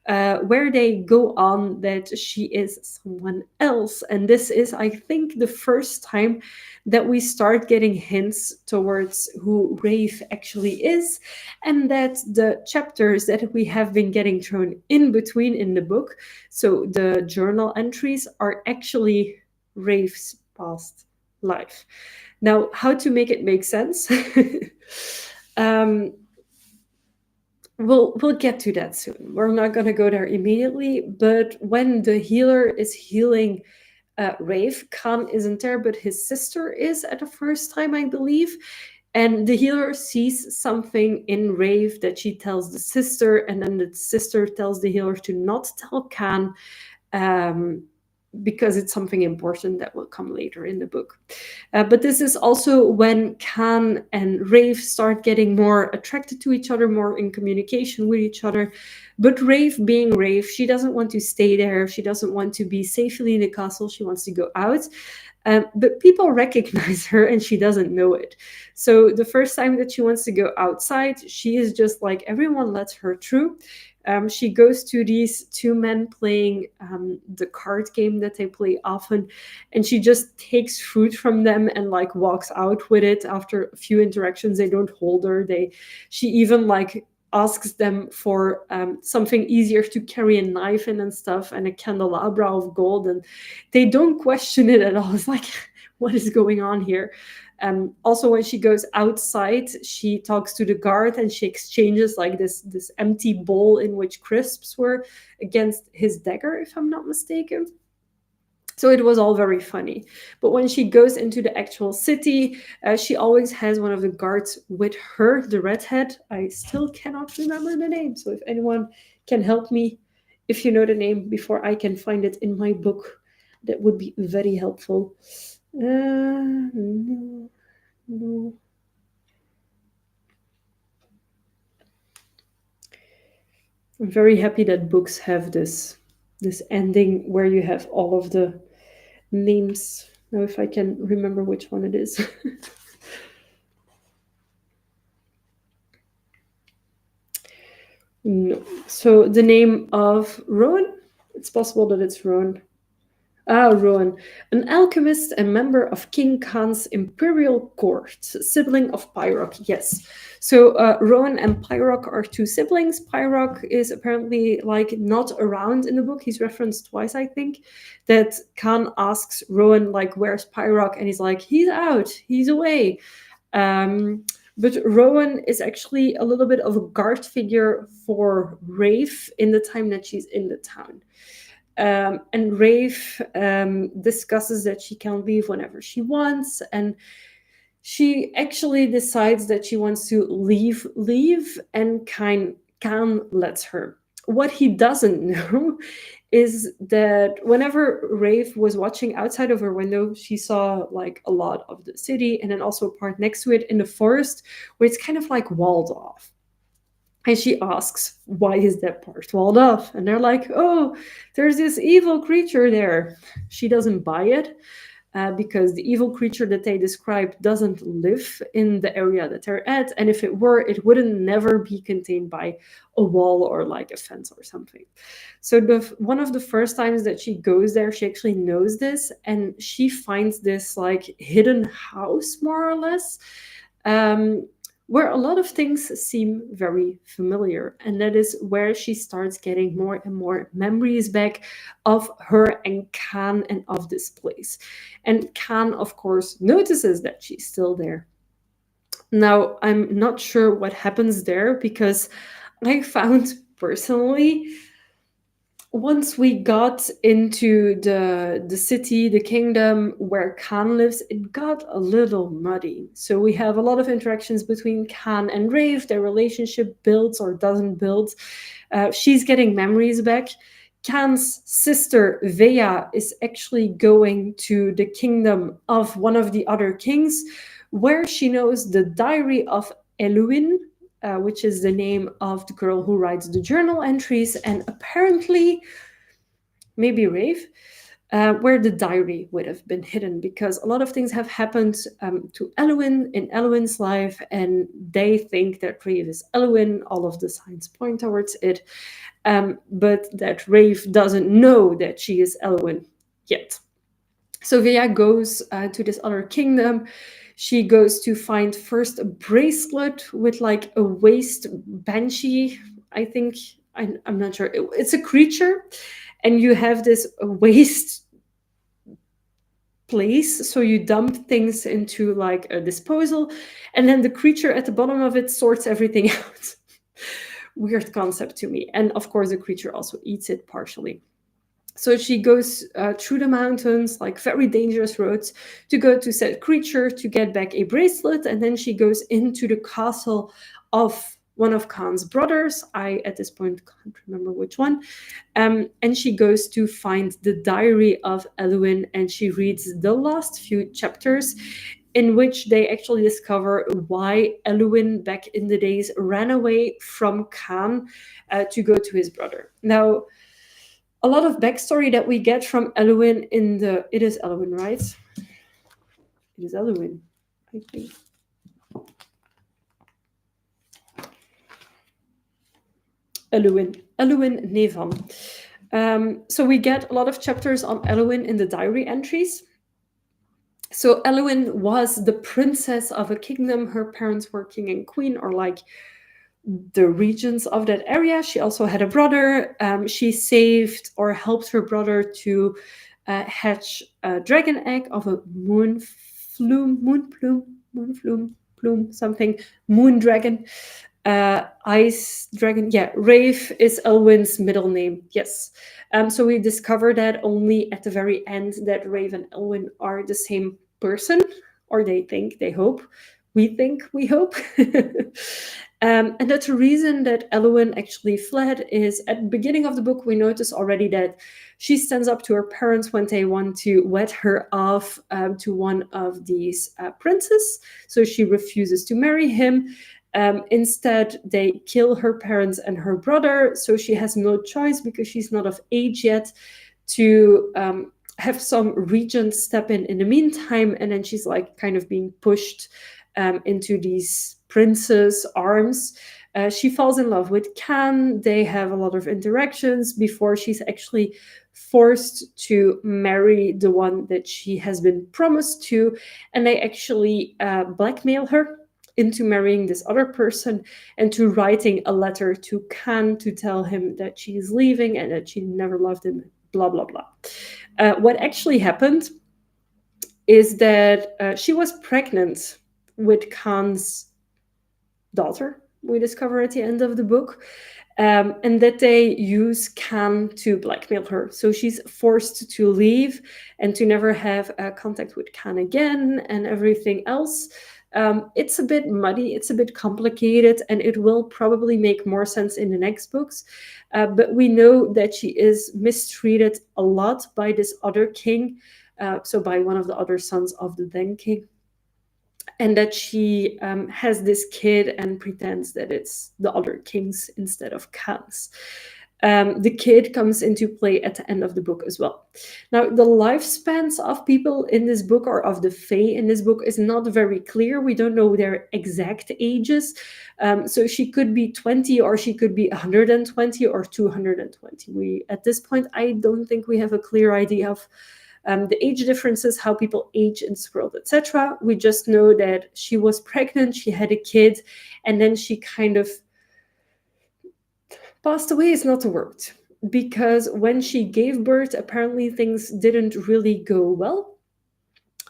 where they go on that she is someone else. And this is, I think, the first time that we start getting hints towards who Rave actually is, and that the chapters that we have been getting thrown in between in the book, so the journal entries, are actually Rave's past life. Now, how to make it make sense? um, we'll get to that soon. We're not going to go there immediately, but when the healer is healing Rave, Khan isn't there, but his sister is at the first time, I believe. And the healer sees something in Rave that she tells the sister, and then the sister tells the healer to not tell Khan. Because it's something important that will come later in the book. But this is also when Khan and Rave start getting more attracted to each other, more in communication with each other. But Rave, being Rave, she doesn't want to stay there. She doesn't want to be safely in the castle. She wants to go out. But people recognize her and she doesn't know it. So the first time that she wants to go outside, she is just like, everyone lets her through. She goes to these two men playing the card game that they play often, and she just takes fruit from them and like walks out with it. After a few interactions, they don't hold her. She even like asks them for something easier to carry, a knife in and stuff, and a candelabra of gold, and they don't question it at all. It's like, what is going on here? Also, when she goes outside, she talks to the guard and she exchanges like this empty bowl in which crisps were against his dagger, if I'm not mistaken. So it was all very funny. But when she goes into the actual city, she always has one of the guards with her, the redhead. I still cannot remember the name. So if anyone can help me, if you know the name, before I can find it in my book, that would be very helpful. No. I'm very happy that books have this ending where you have all of the names. Now, if I can remember which one it is. No. So the name of Rowan? It's possible that it's Rowan. Rowan, an alchemist and member of King Khan's imperial court, sibling of Pyrock. Yes. So Rowan and Pyrock are two siblings. Pyrock is apparently like not around in the book. He's referenced twice, I think. That Khan asks Rowan like, "Where's Pyrock?" And he's like, "He's out. He's away." But Rowan is actually a little bit of a guard figure for Rave in the time that she's in the town. And Rave discusses that she can leave whenever she wants, and she actually decides that she wants to leave, and Khan lets her. What he doesn't know is that whenever Rave was watching outside of her window, she saw like a lot of the city, and then also a part next to it in the forest where it's kind of like walled off. And she asks, why is that part walled off? And they're like, oh, there's this evil creature there. She doesn't buy it because the evil creature that they described doesn't live in the area that they're at. And if it were, it wouldn't never be contained by a wall or like a fence or something. So one of the first times that she goes there, she actually knows this. And she finds this like hidden house, more or less. Where a lot of things seem very familiar. And that is where she starts getting more and more memories back of her and Khan and of this place. And Khan, of course, notices that she's still there. Now, I'm not sure what happens there because I found personally, once we got into the city, the kingdom where Khan lives, it got a little muddy. So we have a lot of interactions between Khan and Rave. Their relationship builds or doesn't build. She's getting memories back. Khan's sister Vea is actually going to the kingdom of one of the other kings, where she knows the diary of Eluin, which is the name of the girl who writes the journal entries, and apparently, maybe Rave, where the diary would have been hidden, because a lot of things have happened to Eluin in Eluin's life, and they think that Rave is Eluin. All of the signs point towards it, but that Rave doesn't know that she is Eluin yet. So Vea goes to this other kingdom. She goes to find first a bracelet with like a waist banshee, I think. I'm not sure. It's a creature, and you have this waste place, so you dump things into like a disposal, and then the creature at the bottom of it sorts everything out. Weird concept to me. And of course, the creature also eats it partially. So she goes through the mountains, like very dangerous roads, to go to said creature to get back a bracelet. And then she goes into the castle of one of Khan's brothers. I, at this point, can't remember which one. And she goes to find the diary of Eluin, and she reads the last few chapters, in which they actually discover why Eluin back in the days ran away from Khan to go to his brother. Now, a lot of backstory that we get from Eluin in the... It is Eluin, right? It is Eluin, I think. Eluin Nevan. So we get a lot of chapters on Eluin in the diary entries. So Eluin was the princess of a kingdom. Her parents were king and queen, or like the regions of that area. She also had a brother. She saved or helped her brother to hatch a dragon egg of a moon dragon. Ice dragon. Yeah, Rave is Elwyn's middle name. Yes. So we discover that only at the very end, that Rave and Elwyn are the same person, or they think, they hope. We think, we hope. And that's the reason that Eluin actually fled. Is at the beginning of the book, we notice already that she stands up to her parents when they want to wed her off to one of these princes. So she refuses to marry him. Instead, they kill her parents and her brother. So she has no choice, because she's not of age yet, to have some regent step in the meantime. And then she's like kind of being pushed into these prince's arms. She falls in love with Khan. They have a lot of interactions before she's actually forced to marry the one that she has been promised to. And they actually blackmail her into marrying this other person, and to writing a letter to Khan to tell him that she is leaving and that she never loved him, blah, blah, blah. What actually happened is that she was pregnant with Khan's daughter, we discover at the end of the book, and that they use Khan to blackmail her. So she's forced to leave and to never have contact with Khan again, and everything else. It's a bit muddy, it's a bit complicated, and it will probably make more sense in the next books. But we know that she is mistreated a lot by this other king, so by one of the other sons of the then king. And that she has this kid and pretends that it's the other king's instead of Khan's. The kid comes into play at the end of the book as well. Now, the lifespans of people in this book, or of the Fae in this book, is not very clear. We don't know their exact ages. So she could be 20, or she could be 120, or 220. At this point, I don't think we have a clear idea of the age differences, how people age in this world, etc. We just know that she was pregnant, she had a kid, and then she kind of passed away is not the word, because when she gave birth, apparently things didn't really go well.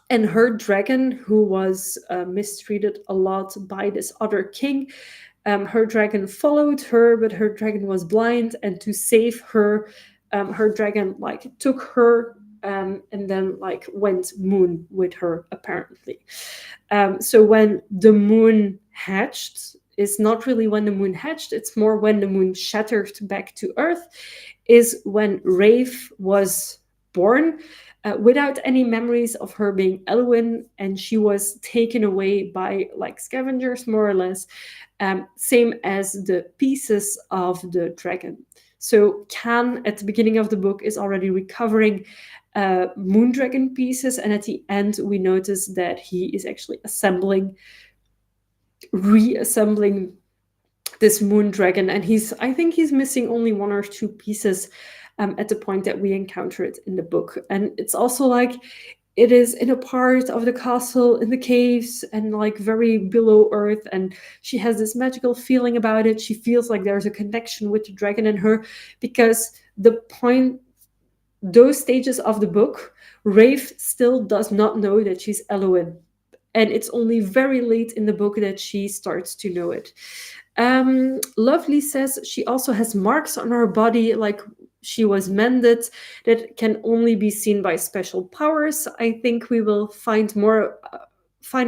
And her dragon, who was mistreated a lot by this other king, Her dragon followed her, but her dragon was blind, and to save her, her dragon like took her, and then like went moon with her apparently. So when the moon hatched is not really when the moon hatched, it's more when the moon shattered back to Earth, is when Rafe was born, without any memories of her being Elwyn, and she was taken away by like scavengers, more or less, same as the pieces of the dragon. So Can, at the beginning of the book, is already recovering moon dragon pieces, and at the end we notice that he is actually reassembling this moon dragon, and I think he's missing only one or two pieces at the point that we encounter it in the book. And it's also like it is in a part of the castle in the caves and like very below earth, and she has this magical feeling about it. She feels like there's a connection with the dragon in her, because those stages of the book, Rafe still does not know that she's Eloin, and it's only very late in the book that she starts to know it. Lovely says she also has marks on her body, like she was mended, that can only be seen by special powers. I think we will find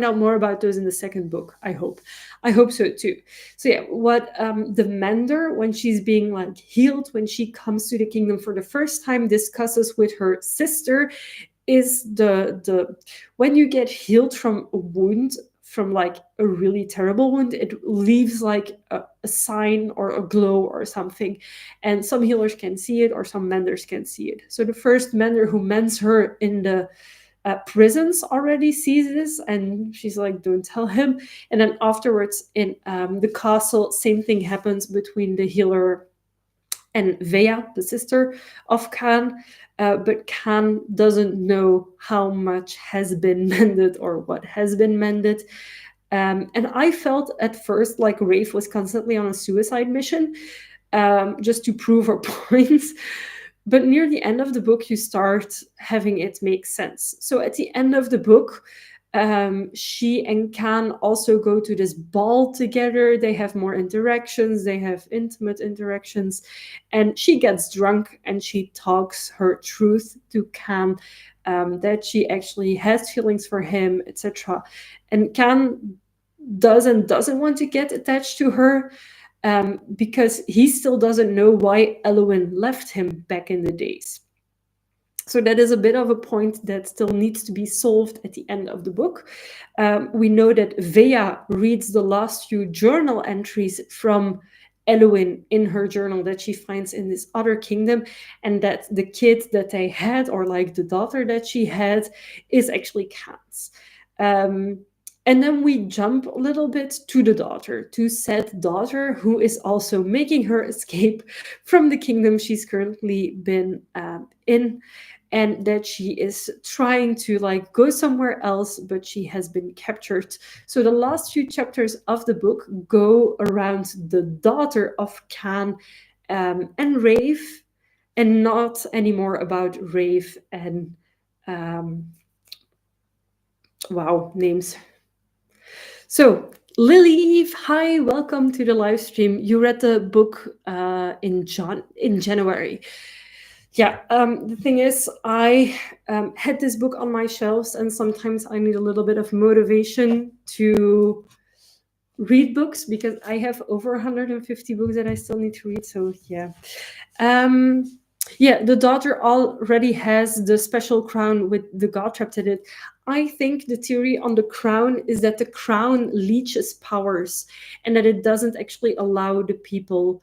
out more about those in the second book. I hope so too. So yeah, what the mender, when she's being like healed, when she comes to the kingdom for the first time, discusses with her sister, is the when you get healed from a wound, from like a really terrible wound, it leaves like a sign or a glow or something, and some healers can see it or some menders can see it. So the first mender who mends her in the prisons already sees this, and she's like, don't tell him. And then afterwards in the castle, same thing happens between the healer and Vea, the sister of Khan. But Khan doesn't know how much has been mended or what has been mended. And I felt at first like Rafe was constantly on a suicide mission, just to prove her points. But near the end of the book, you start having it make sense. So at the end of the book, she and Khan also go to this ball together. They have more interactions, they have intimate interactions, and she gets drunk and she talks her truth to Khan, that she actually has feelings for him, etc. And Khan doesn't want to get attached to her, because he still doesn't know why Elwyn left him back in the days. So that is a bit of a point that still needs to be solved at the end of the book. We know that Vea reads the last few journal entries from Elwyn in her journal that she finds in this other kingdom, and that the kid that they had, or like the daughter that she had, is actually Khan's. And then we jump a little bit to the daughter, to said daughter, who is also making her escape from the kingdom she's currently been in, and that she is trying to like go somewhere else, but she has been captured. So the last few chapters of the book go around the daughter of Khan and Rafe, and not anymore about Rafe and wow, names. So Lily Eve, hi, welcome to the live stream. You read the book in January. Yeah, the thing is, I had this book on my shelves, and sometimes I need a little bit of motivation to read books, because I have over 150 books that I still need to read. So yeah. Yeah, the daughter already has the special crown with the god trapped in it. I think the theory on the crown is that the crown leeches powers, and that it doesn't actually allow the people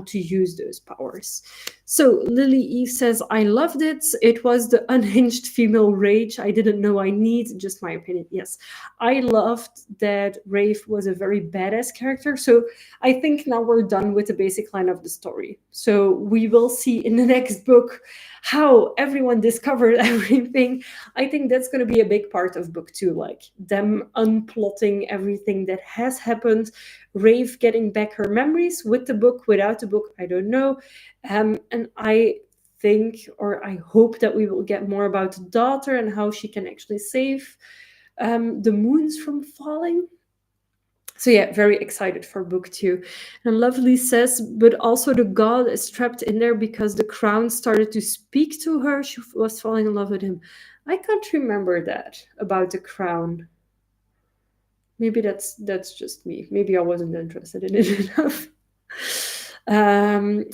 to use those powers. So Lily Eve says, I loved it. It was the unhinged female rage I didn't know I need. Just my opinion. Yes, I loved that Rafe was a very badass character. So I think now we're done with the basic line of the story. So we will see in the next book how everyone discovered everything. I think that's going to be a big part of book 2, like them unplotting everything that has happened, Rafe getting back her memories with the book, without the book, I don't know. And I think, or I hope, that we will get more about the daughter and how she can actually save the moons from falling. So yeah, very excited for book 2. And Lovely says, but also the god is trapped in there because the crown started to speak to her. She was falling in love with him. I can't remember that about the crown. Maybe that's just me. Maybe I wasn't interested in it enough.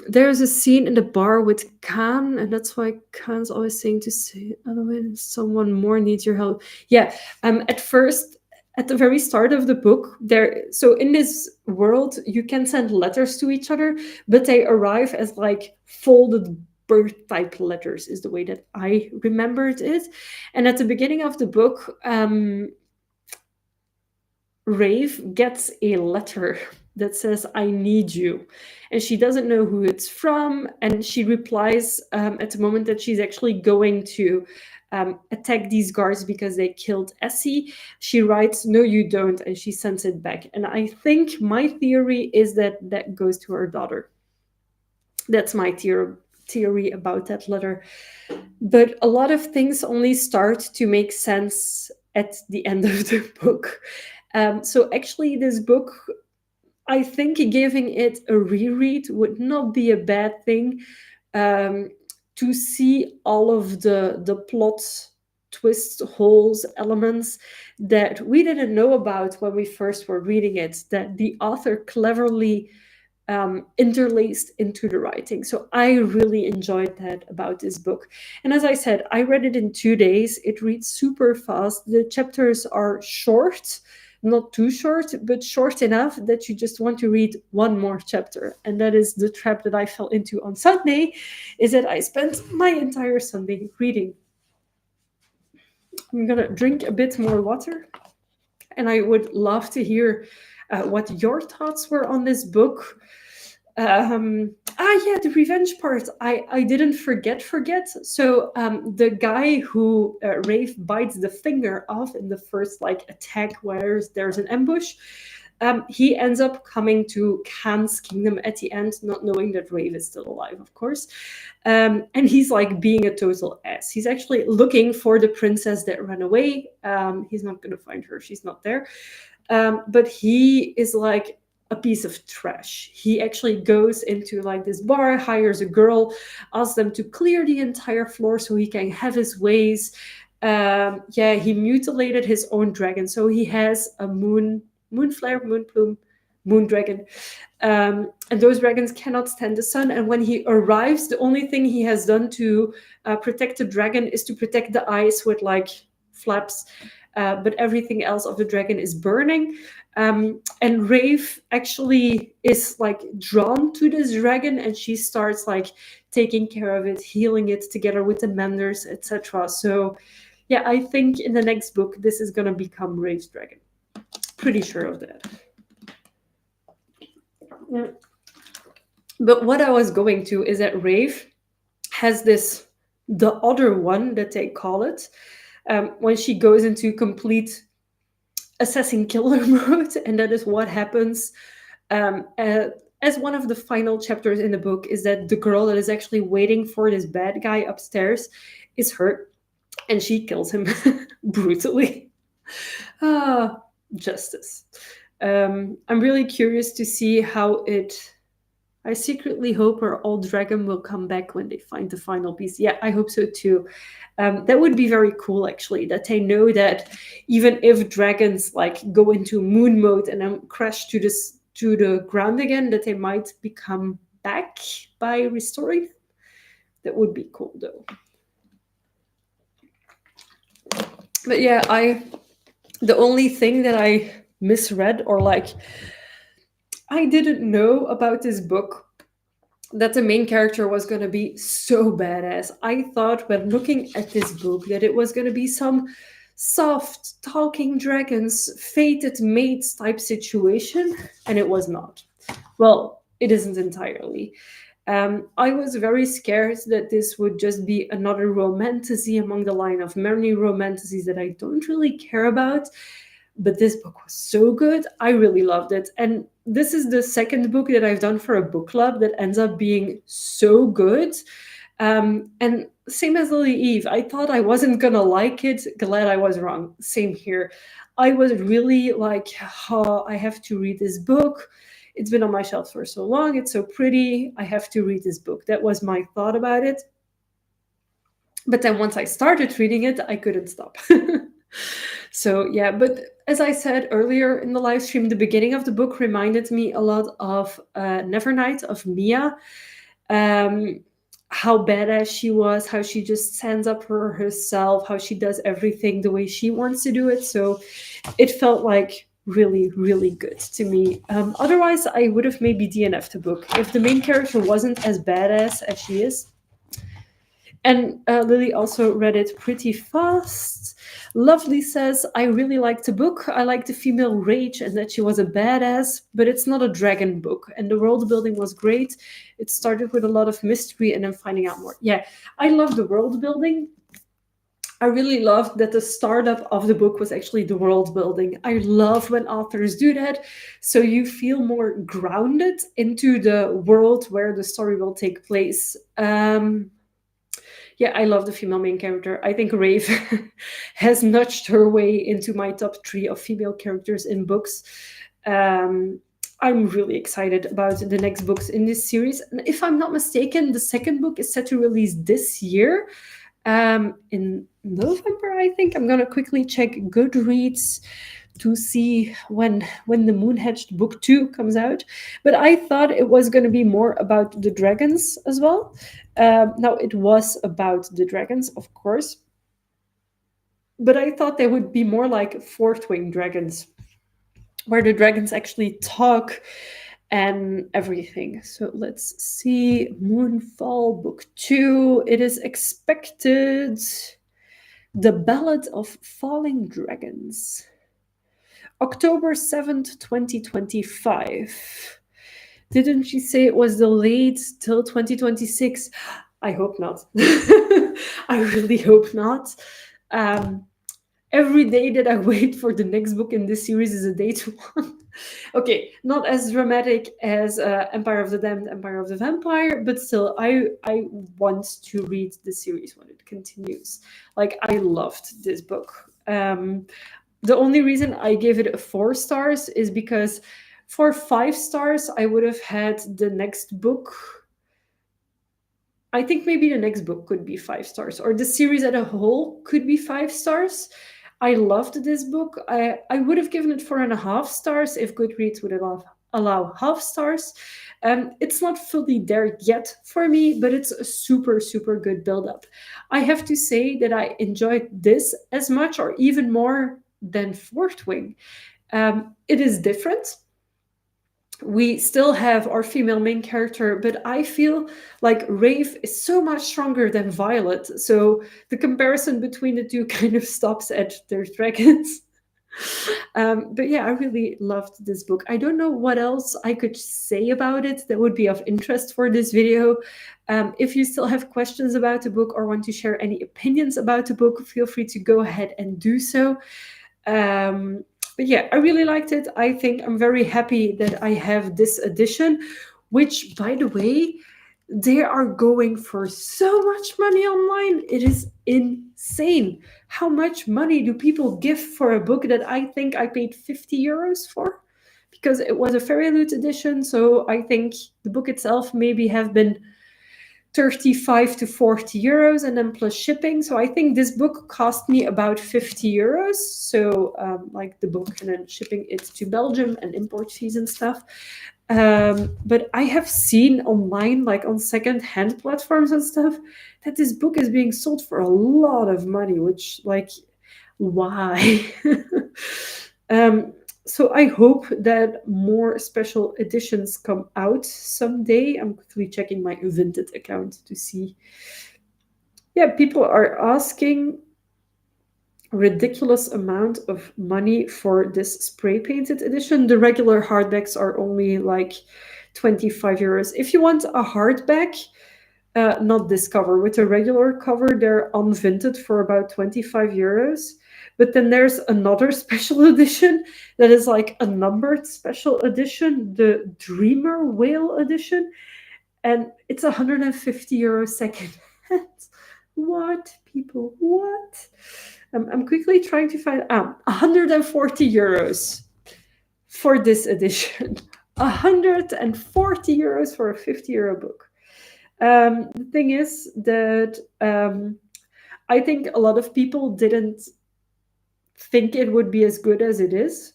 There's a scene in the bar with Khan, and that's why Khan's always saying to say, otherwise someone more needs your help. Yeah. At first, at the very start of the book, so in this world, you can send letters to each other, but they arrive as like folded birth type letters, is the way that I remembered it. And at the beginning of the book, Rave gets a letter that says, I need you. And she doesn't know who it's from. And she replies at the moment that she's actually going to attack these guards because they killed Essie. She writes, no, you don't. And she sends it back. And I think my theory is that that goes to her daughter. That's my theory about that letter. But a lot of things only start to make sense at the end of the book. So actually, this book, I think giving it a reread would not be a bad thing, to see all of the plot twists, holes, elements that we didn't know about when we first were reading it, that the author cleverly interlaced into the writing. So I really enjoyed that about this book. And as I said, I read it in 2 days. It reads super fast. The chapters are short, not too short, but short enough that you just want to read one more chapter. And that is the trap that I fell into on Sunday, is that I spent my entire Sunday reading. I'm gonna drink a bit more water, and I would love to hear what your thoughts were on this book. Yeah, the revenge part. I didn't forget. So the guy who Rafe bites the finger off in the first like attack where there's an ambush, he ends up coming to Khan's kingdom at the end, not knowing that Rafe is still alive, of course. And he's like being a total ass. He's actually looking for the princess that ran away. He's not going to find her. She's not there. But he is like a piece of trash. He actually goes into like this bar, hires a girl, asks them to clear the entire floor so he can have his ways. Yeah, he mutilated his own dragon. So he has a moon flare, moon plume, moon dragon. And those dragons cannot stand the sun. And when he arrives, the only thing he has done to protect the dragon is to protect the eyes with like flaps. But everything else of the dragon is burning. And Rave actually is like drawn to this dragon, and she starts like taking care of it, healing it together with the menders, etc. So yeah, I think in the next book this is gonna become Rave's dragon. Pretty sure of that. Yeah. But what I was going to is that Rave has this, the other one that they call it, when she goes into complete assassin killer mode, and that is what happens as one of the final chapters in the book, is that the girl that is actually waiting for this bad guy upstairs is hurt, and she kills him brutally. Justice. I'm really curious to see how it... I secretly hope our old dragon will come back when they find the final piece. Yeah, I hope so too. That would be very cool, actually, that they know that even if dragons like go into moon mode and then crash to the ground again, that they might become back by restoring them. That would be cool, though. But yeah, the only thing that I misread, or like I didn't know about this book, that the main character was going to be so badass. I thought when looking at this book that it was going to be some soft talking dragons, fated mates type situation, and it was not. Well, it isn't entirely. I was very scared that this would just be another romantasy among the line of many romantasies that I don't really care about. But this book was so good. I really loved it. And this is the second book that I've done for a book club that ends up being so good. And same as Lily Eve. I thought I wasn't gonna like it. Glad I was wrong. Same here. I was really like, oh, I have to read this book. It's been on my shelf for so long. It's so pretty. I have to read this book. That was my thought about it. But then once I started reading it, I couldn't stop. So yeah, but as I said earlier in the live stream, the beginning of the book reminded me a lot of Nevernight of Mia. Um, how badass she was, how she just stands up for herself, how she does everything the way she wants to do it. So it felt like really, really good to me. Otherwise, I would have maybe DNF'd the book if the main character wasn't as badass as she is. And Lily also read it pretty fast. Lovely says, I really liked the book. I liked the female rage and that she was a badass, but it's not a dragon book. And the world building was great. It started with a lot of mystery and then finding out more. Yeah, I love the world building. I really loved that the startup of the book was actually the world building. I love when authors do that. So you feel more grounded into the world where the story will take place. Yeah, I love the female main character. I think Rave has nudged her way into my top 3 of female characters in books. I'm really excited about the next books in this series. And if I'm not mistaken, the second book is set to release this year. In November, I think. I'm gonna quickly check Goodreads to see when the Moonhatched book 2 comes out. But I thought it was going to be more about the dragons as well. Now it was about the dragons, of course, but I thought they would be more like fourth wing dragons, where the dragons actually talk and everything. So let's see. Moonfall book 2. It is expected. The Ballad of Falling Dragons. October 7th, 2025. Didn't she say it was delayed till 2026? I hope not. I really hope not. Every day that I wait for the next book in this series is a day to one. Okay, not as dramatic as Empire of the Damned, Empire of the Vampire, but still, I want to read the series when it continues. Like, I loved this book. The only reason I gave it 4 stars is because for 5 stars, I would have had the next book. I think maybe the next book could be 5 stars, or the series as a whole could be 5 stars. I loved this book. I would have given it 4.5 stars if Goodreads would allow half stars. It's not fully there yet for me, but it's a super, super good build-up. I have to say that I enjoyed this as much or even more than Fourth Wing. It is different. We still have our female main character, but I feel like Rave is so much stronger than Violet. So the comparison between the two kind of stops at their dragons. But yeah, I really loved this book. I don't know what else I could say about it that would be of interest for this video. If you still have questions about the book or want to share any opinions about the book, feel free to go ahead and do so. But yeah, I really liked it. I think I'm very happy that I have this edition, which, by the way, they are going for so much money online. It is insane. How much money do people give for a book that I think I paid 50 euros for? Because it was a Fairy Loot edition, so I think the book itself maybe have been 35 to 40 euros and then plus shipping. So I think this book cost me about 50 euros. So like the book and then shipping it to Belgium and import fees and stuff. But I have seen online, like on second-hand platforms and stuff, that this book is being sold for a lot of money, which, like, why? So I hope that more special editions come out someday. I'm quickly checking my Vinted account to see. Yeah, people are asking a ridiculous amount of money for this spray painted edition. The regular hardbacks are only like 25 euros. If you want a hardback, not this cover, with a regular cover, they're on Vinted for about 25 euros. But then there's another special edition that is like a numbered special edition, the Dreamer Whale edition, and it's 150 euros second hand. What, people? What? I'm quickly trying to find 140 euros for this edition. 140 euros for a 50 euro book. The thing is that I think a lot of people didn't think it would be as good as it is.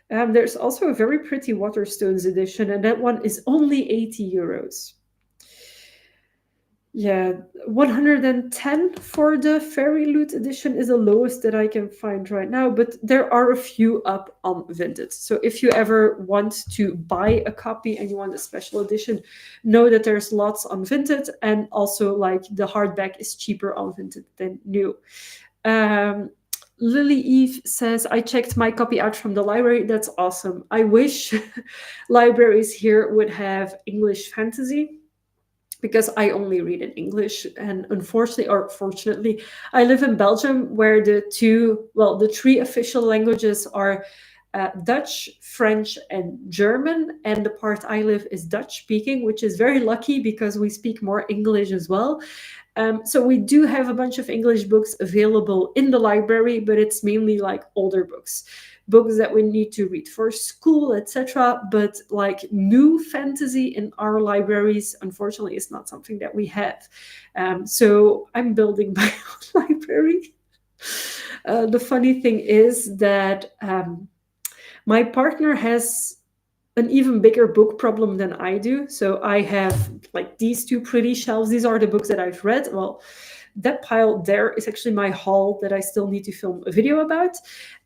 There's also a very pretty Waterstones edition, and that one is only 80 euros. Yeah, 110 for the Fairy Loot edition is the lowest that I can find right now, but there are a few up on Vinted. So if you ever want to buy a copy and you want a special edition, know that there's lots on Vinted, and also like the hardback is cheaper on Vinted than new. Lily Eve says, I checked my copy out from the library. That's awesome. I wish libraries here would have English fantasy, because I only read in English. And unfortunately, or fortunately, I live in Belgium, where the three official languages are Dutch, French, and German. And the part I live is Dutch speaking, which is very lucky because we speak more English as well. So we do have a bunch of English books available in the library, but it's mainly like older books that we need to read for school, etc. But like new fantasy in our libraries, unfortunately, is not something that we have. So I'm building my own library. The funny thing is that my partner has an even bigger book problem than I do. So I have like these two pretty shelves. These are the books that I've read. Well, that pile there is actually my haul that I still need to film a video about.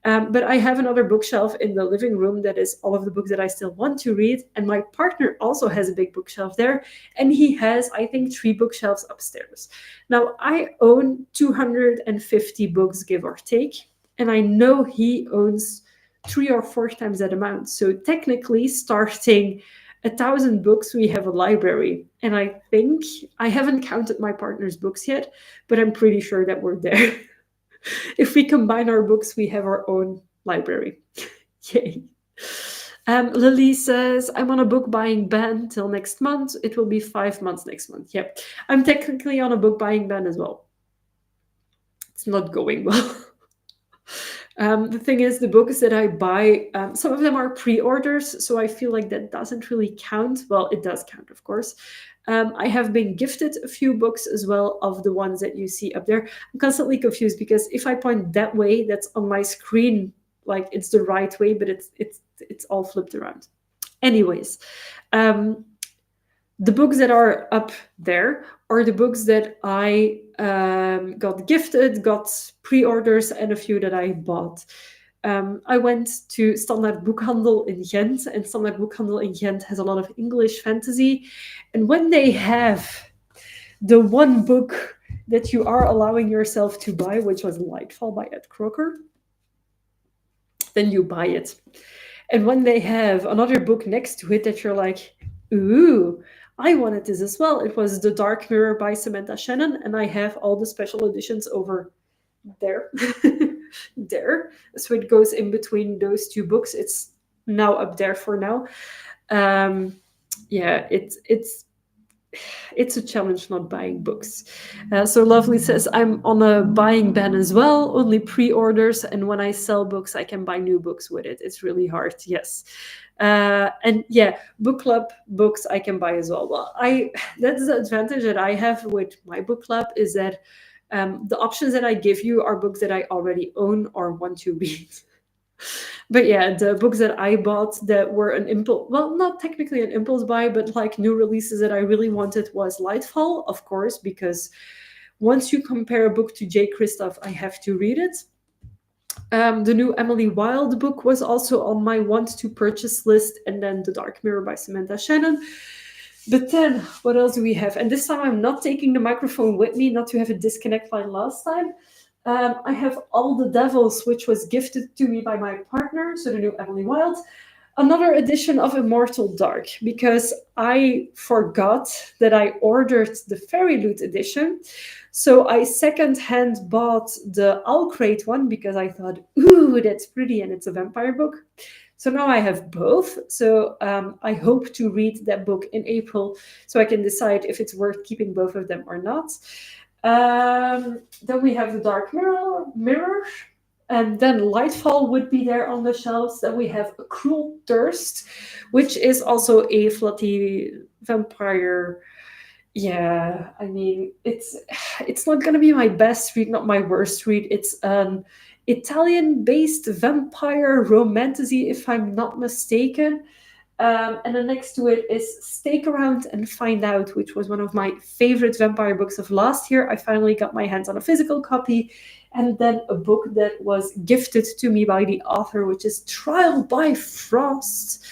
But I have another bookshelf in the living room that is all of the books that I still want to read. And my partner also has a big bookshelf there. And he has, I think, 3 bookshelves upstairs. Now, I own 250 books, give or take. And I know he owns 3 or 4 times that amount. So technically, starting 1,000 books, we have a library. And I think, I haven't counted my partner's books yet, but I'm pretty sure that we're there. If we combine our books, we have our own library. Yay. Lily says, I'm on a book buying ban till next month. It will be 5 months next month. Yep. I'm technically on a book buying ban as well. It's not going well. The thing is, the books that I buy, some of them are pre-orders, so I feel like that doesn't really count. Well, it does count, of course. I have been gifted a few books as well of the ones that you see up there. I'm constantly confused because if I point that way, that's on my screen, like it's the right way, but it's all flipped around. Anyways, the books that are up there are the books that I got gifted, got pre-orders, and a few that I bought. I went to Standaard Boekhandel in Ghent, and Standaard Boekhandel in Ghent has a lot of English fantasy. And when they have the one book that you are allowing yourself to buy, which was Lightfall by Ed Crocker, then you buy it. And when they have another book next to it that you're like, ooh, I wanted this as well. It was The Dark Mirror by Samantha Shannon, and I have all the special editions over there. There. So it goes in between those two books. It's now up there for now. Yeah, it's a challenge not buying books. So Lovely says, I'm on a buying ban as well, only pre-orders, and when I sell books, I can buy new books with it. It's really hard, yes. And yeah, book club books I can buy as well. Well, that's the advantage that I have with my book club, is that the options that I give you are books that I already own or want to read. But yeah, the books that I bought that were an impulse, well, not technically an impulse buy, but like new releases that I really wanted was Lightfall, of course, because once you compare a book to J. Kristoff, I have to read it. The new Emily Wilde book was also on my want to purchase list, and then The Dark Mirror by Samantha Shannon. But then, what else do we have? And this time I'm not taking the microphone with me, not to have a disconnect line last time. I have All the Devils, which was gifted to me by my partner, so the new Emily Wilde. Another edition of Immortal Dark, because I forgot that I ordered the Fairy Loot edition. So I secondhand bought the Alcrate one because I thought, ooh, that's pretty, and it's a vampire book. So now I have both. So I hope to read that book in April so I can decide if it's worth keeping both of them or not. Then we have the Dark Mirror, and then Lightfall would be there on the shelves. Then we have A Cruel Thirst, which is also a fluffy vampire. Yeah, I mean, it's not gonna be my best read, not my worst read. It's an Italian-based vampire romantasy, if I'm not mistaken. And then next to it is Stake Around and Find Out, which was one of my favorite vampire books of last year. I finally got my hands on a physical copy. And then a book that was gifted to me by the author, which is Trial by Frost,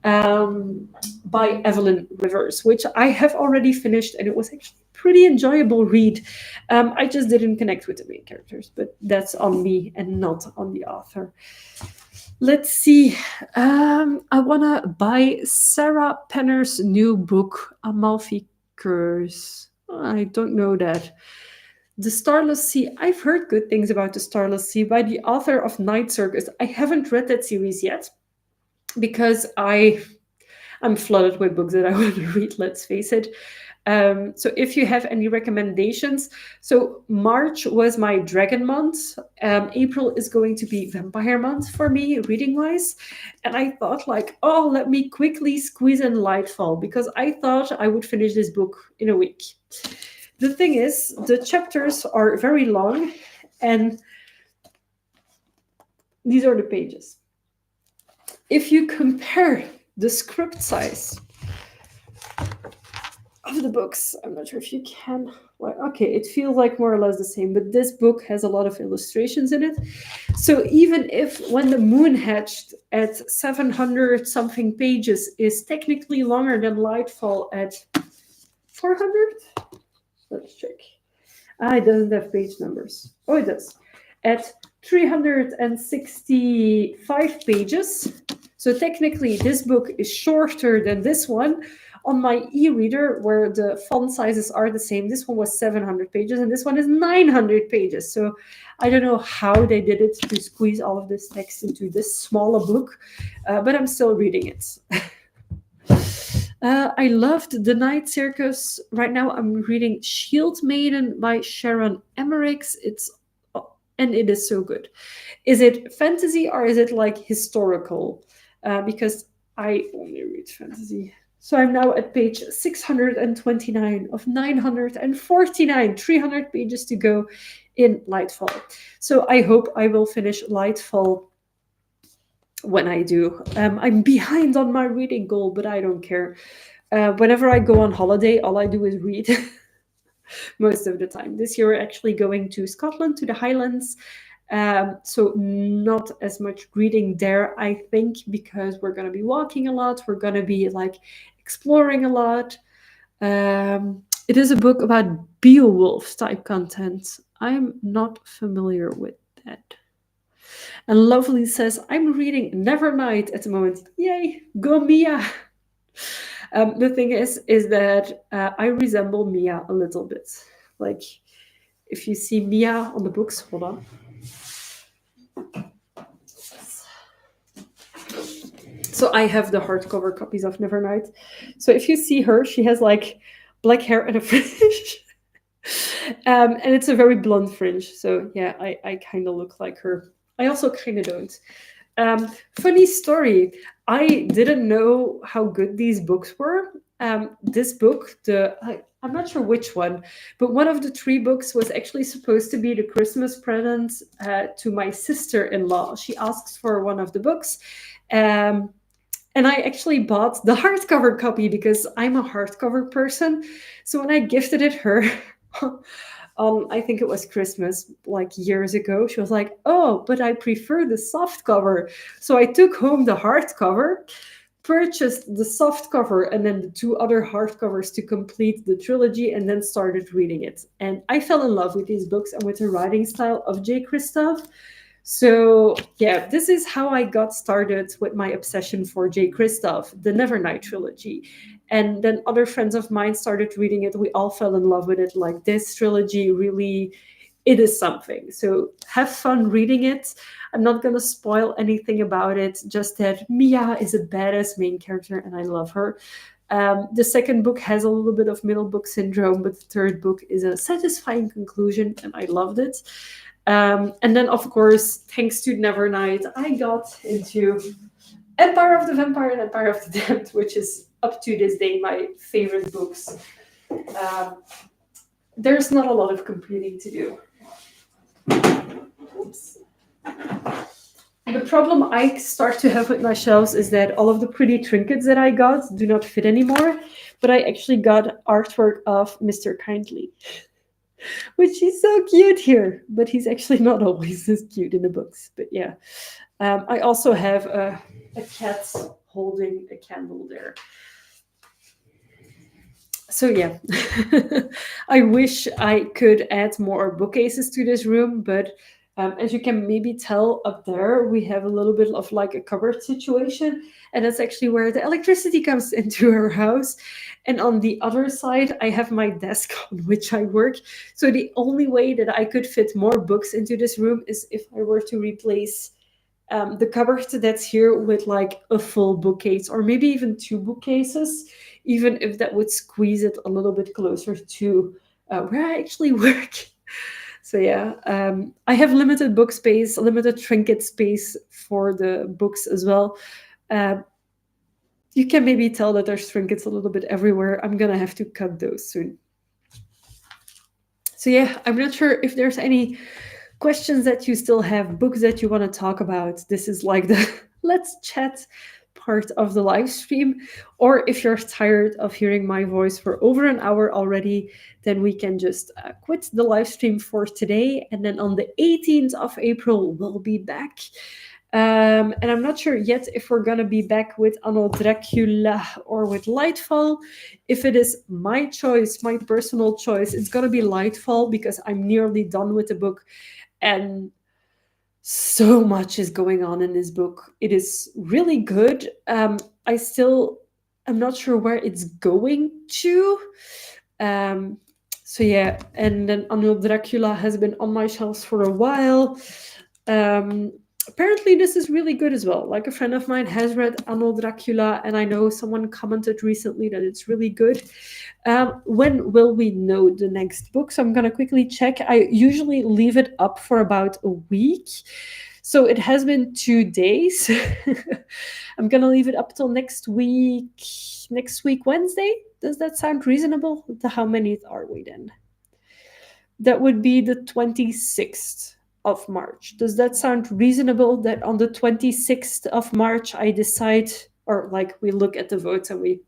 by Evelyn Rivers, which I have already finished, and it was actually a pretty enjoyable read. I just didn't connect with the main characters, but that's on me and not on the author. Let's see. I want to buy Sarah Penner's new book, Amalfi Curse. I don't know that. The Starless Sea. I've heard good things about The Starless Sea by the author of Night Circus. I haven't read that series yet because I'm flooded with books that I want to read, let's face it. So if you have any recommendations, so March was my dragon month. April is going to be vampire month for me, reading wise. And I thought like, oh, let me quickly squeeze in Lightfall because I thought I would finish this book in a week. The thing is, the chapters are very long and these are the pages. If you compare the script size of the books, I'm not sure if you can. Well, okay, it feels like more or less the same, but this book has a lot of illustrations in it. So even if When the Moon Hatched at 700 something pages is technically longer than Lightfall at 400, let's check. It doesn't have page numbers. Oh, it does. At 365 pages. So technically, this book is shorter than this one. On my e-reader, where the font sizes are the same, this one was 700 pages, and this one is 900 pages. So I don't know how they did it to squeeze all of this text into this smaller book, but I'm still reading it. I loved The Night Circus. Right now, I'm reading Shield Maiden by Sharon Emmerichs. And it is so good. Is it fantasy or is it like historical? Because I only read fantasy. So I'm now at page 629 of 949, 300 pages to go in Lightfall. So I hope I will finish Lightfall when I do. I'm behind on my reading goal, but I don't care. Whenever I go on holiday, all I do is read. Most of the time. This year, we're actually going to Scotland, to the Highlands. So not as much reading there, I think, because we're going to be walking a lot. We're going to be like exploring a lot. It is a book about Beowulf type content. I'm not familiar with that. And Lovely says, I'm reading Nevernight at the moment. Yay, go Mia! The thing is that I resemble Mia a little bit. Like, if you see Mia on the books, hold on. So I have the hardcover copies of Nevernight. So if you see her, she has like black hair and a fringe. And it's a very blonde fringe. So yeah, I kind of look like her. I also kind of don't. Funny story. I didn't know how good these books were. This book, I'm not sure which one, but one of the three books was actually supposed to be the Christmas present to my sister-in-law. She asked for one of the books. And I actually bought the hardcover copy because I'm a hardcover person. So when I gifted it her, I think it was Christmas, like years ago, she was like, oh, but I prefer the soft cover. So I took home the hardcover, purchased the soft cover, and then the two other hardcovers to complete the trilogy, and then started reading it. And I fell in love with these books and with the writing style of J. Kristoff. So yeah, this is how I got started with my obsession for J. Kristoff, the Nevernight trilogy. And then other friends of mine started reading it. We all fell in love with it. Like, this trilogy really, it is something. So have fun reading it. I'm not going to spoil anything about it, just that Mia is a badass main character and I love her. The second book has a little bit of middle book syndrome, but the third book is a satisfying conclusion, and I loved it. And then, of course, thanks to Nevernight, I got into Empire of the Vampire and Empire of the Damned, which is up to this day my favorite books. There's not a lot of completing to do. Oops. The problem I start to have with my shelves is that all of the pretty trinkets that I got do not fit anymore, but I actually got artwork of Mr. Kindly, which is so cute here, but he's actually not always this cute in the books. But yeah, I also have a cat holding a candle there. So yeah, I wish I could add more bookcases to this room, but as you can maybe tell up there, we have a little bit of like a cupboard situation, and that's actually where the electricity comes into our house. And on the other side, I have my desk on which I work. So the only way that I could fit more books into this room is if I were to replace the cupboard that's here with like a full bookcase, or maybe even two bookcases, even if that would squeeze it a little bit closer to where I actually work. So yeah, I have limited book space, limited trinket space for the books as well. You can maybe tell that there's trinkets a little bit everywhere. I'm gonna have to cut those soon. So yeah, I'm not sure if there's any questions that you still have, books that you want to talk about. This is like the let's chat part of the live stream. Or if you're tired of hearing my voice for over an hour already, then we can just quit the live stream for today. And then on the 18th of April, we'll be back. And I'm not sure yet if we're going to be back with Anno Dracula or with Lightfall. If it is my choice, my personal choice, it's going to be Lightfall because I'm nearly done with the book. And so much is going on in this book. It is really good. I'm not sure where it's going to. So yeah, and then Anno Dracula has been on my shelves for a while. Apparently this is really good as well. Like a friend of mine has read Anno Dracula, and I know someone commented recently that it's really good. When will we know the next book? So I'm going to quickly check. I usually leave it up for about a week. So it has been 2 days. I'm going to leave it up till next week Wednesday. Does that sound reasonable? How many are we then? That would be the 26th of March. Does that sound reasonable that on the 26th of March I decide, or like we look at the votes and we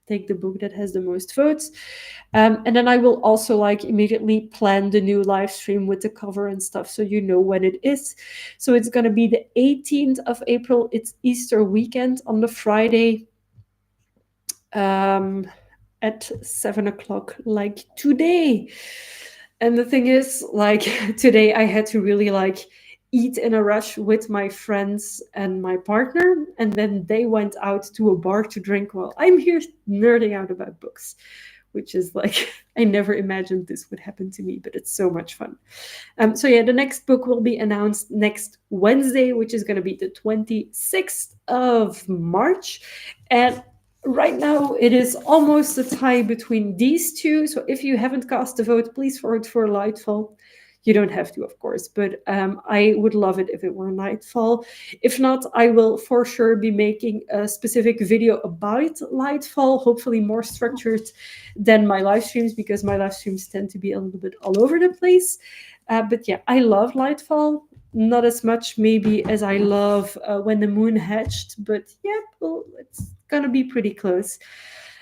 take the book that has the most votes? And then I will also like immediately plan the new live stream with the cover and stuff, so you know when it is. So it's going to be the 18th of April. It's Easter weekend on the Friday at 7 o'clock, like today. And the thing is, like today I had to really like eat in a rush with my friends and my partner, and then they went out to a bar to drink while I'm here nerding out about books, which is like, I never imagined this would happen to me, but it's so much fun. So yeah, the next book will be announced next Wednesday, which is going to be the 26th of March. And right now, it is almost a tie between these two. So if you haven't cast a vote, please vote for Lightfall. You don't have to, of course, but I would love it if it were Lightfall. If not, I will for sure be making a specific video about Lightfall, hopefully more structured than my live streams, because my live streams tend to be a little bit all over the place. But yeah, I love Lightfall. Not as much maybe as I love When the Moon Hatched, but yeah, well, it's gonna be pretty close.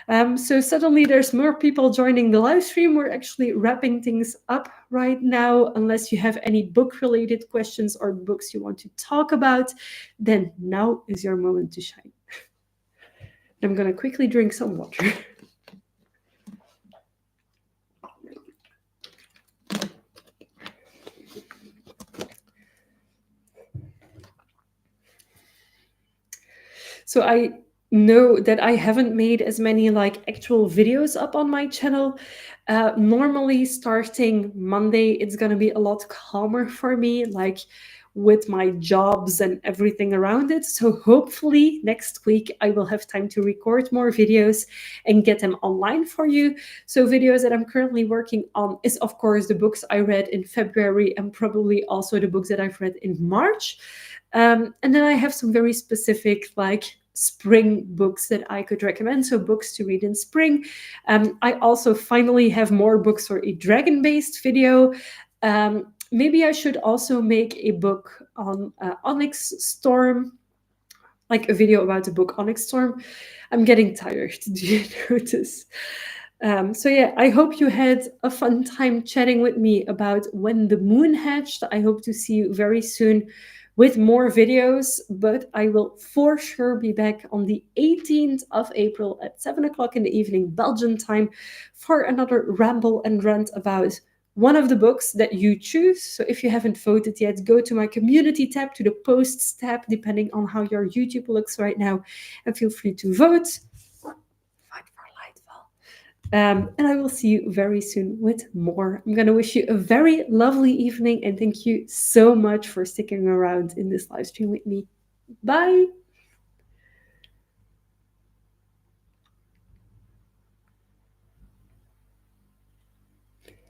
So suddenly there's more people joining the live stream. We're actually wrapping things up right now. Unless you have any book-related questions or books you want to talk about, then now is your moment to shine. I'm gonna quickly drink some water. So I know that I haven't made as many like actual videos up on my channel. Normally starting Monday, it's going to be a lot calmer for me. Like with my jobs and everything around it. So hopefully next week I will have time to record more videos and get them online for you. So videos that I'm currently working on is of course the books I read in February and probably also the books that I've read in March. And then I have some very specific like spring books that I could recommend. So books to read in spring. I also finally have more books for a dragon-based video. Maybe I should also make a book on Onyx Storm, like a video about the book Onyx Storm. I'm getting tired. Do you notice? So yeah, I hope you had a fun time chatting with me about when the moon hatched. I hope to see you very soon with more videos, but I will for sure be back on the 18th of April at 7 o'clock in the evening, Belgian time, for another ramble and rant about one of the books that you choose. So if you haven't voted yet, go to my community tab, to the posts tab, depending on how your YouTube looks right now, and feel free to vote. Fight for Lightfall. And I will see you very soon with more. I'm going to wish you a very lovely evening, and thank you so much for sticking around in this live stream with me. Bye.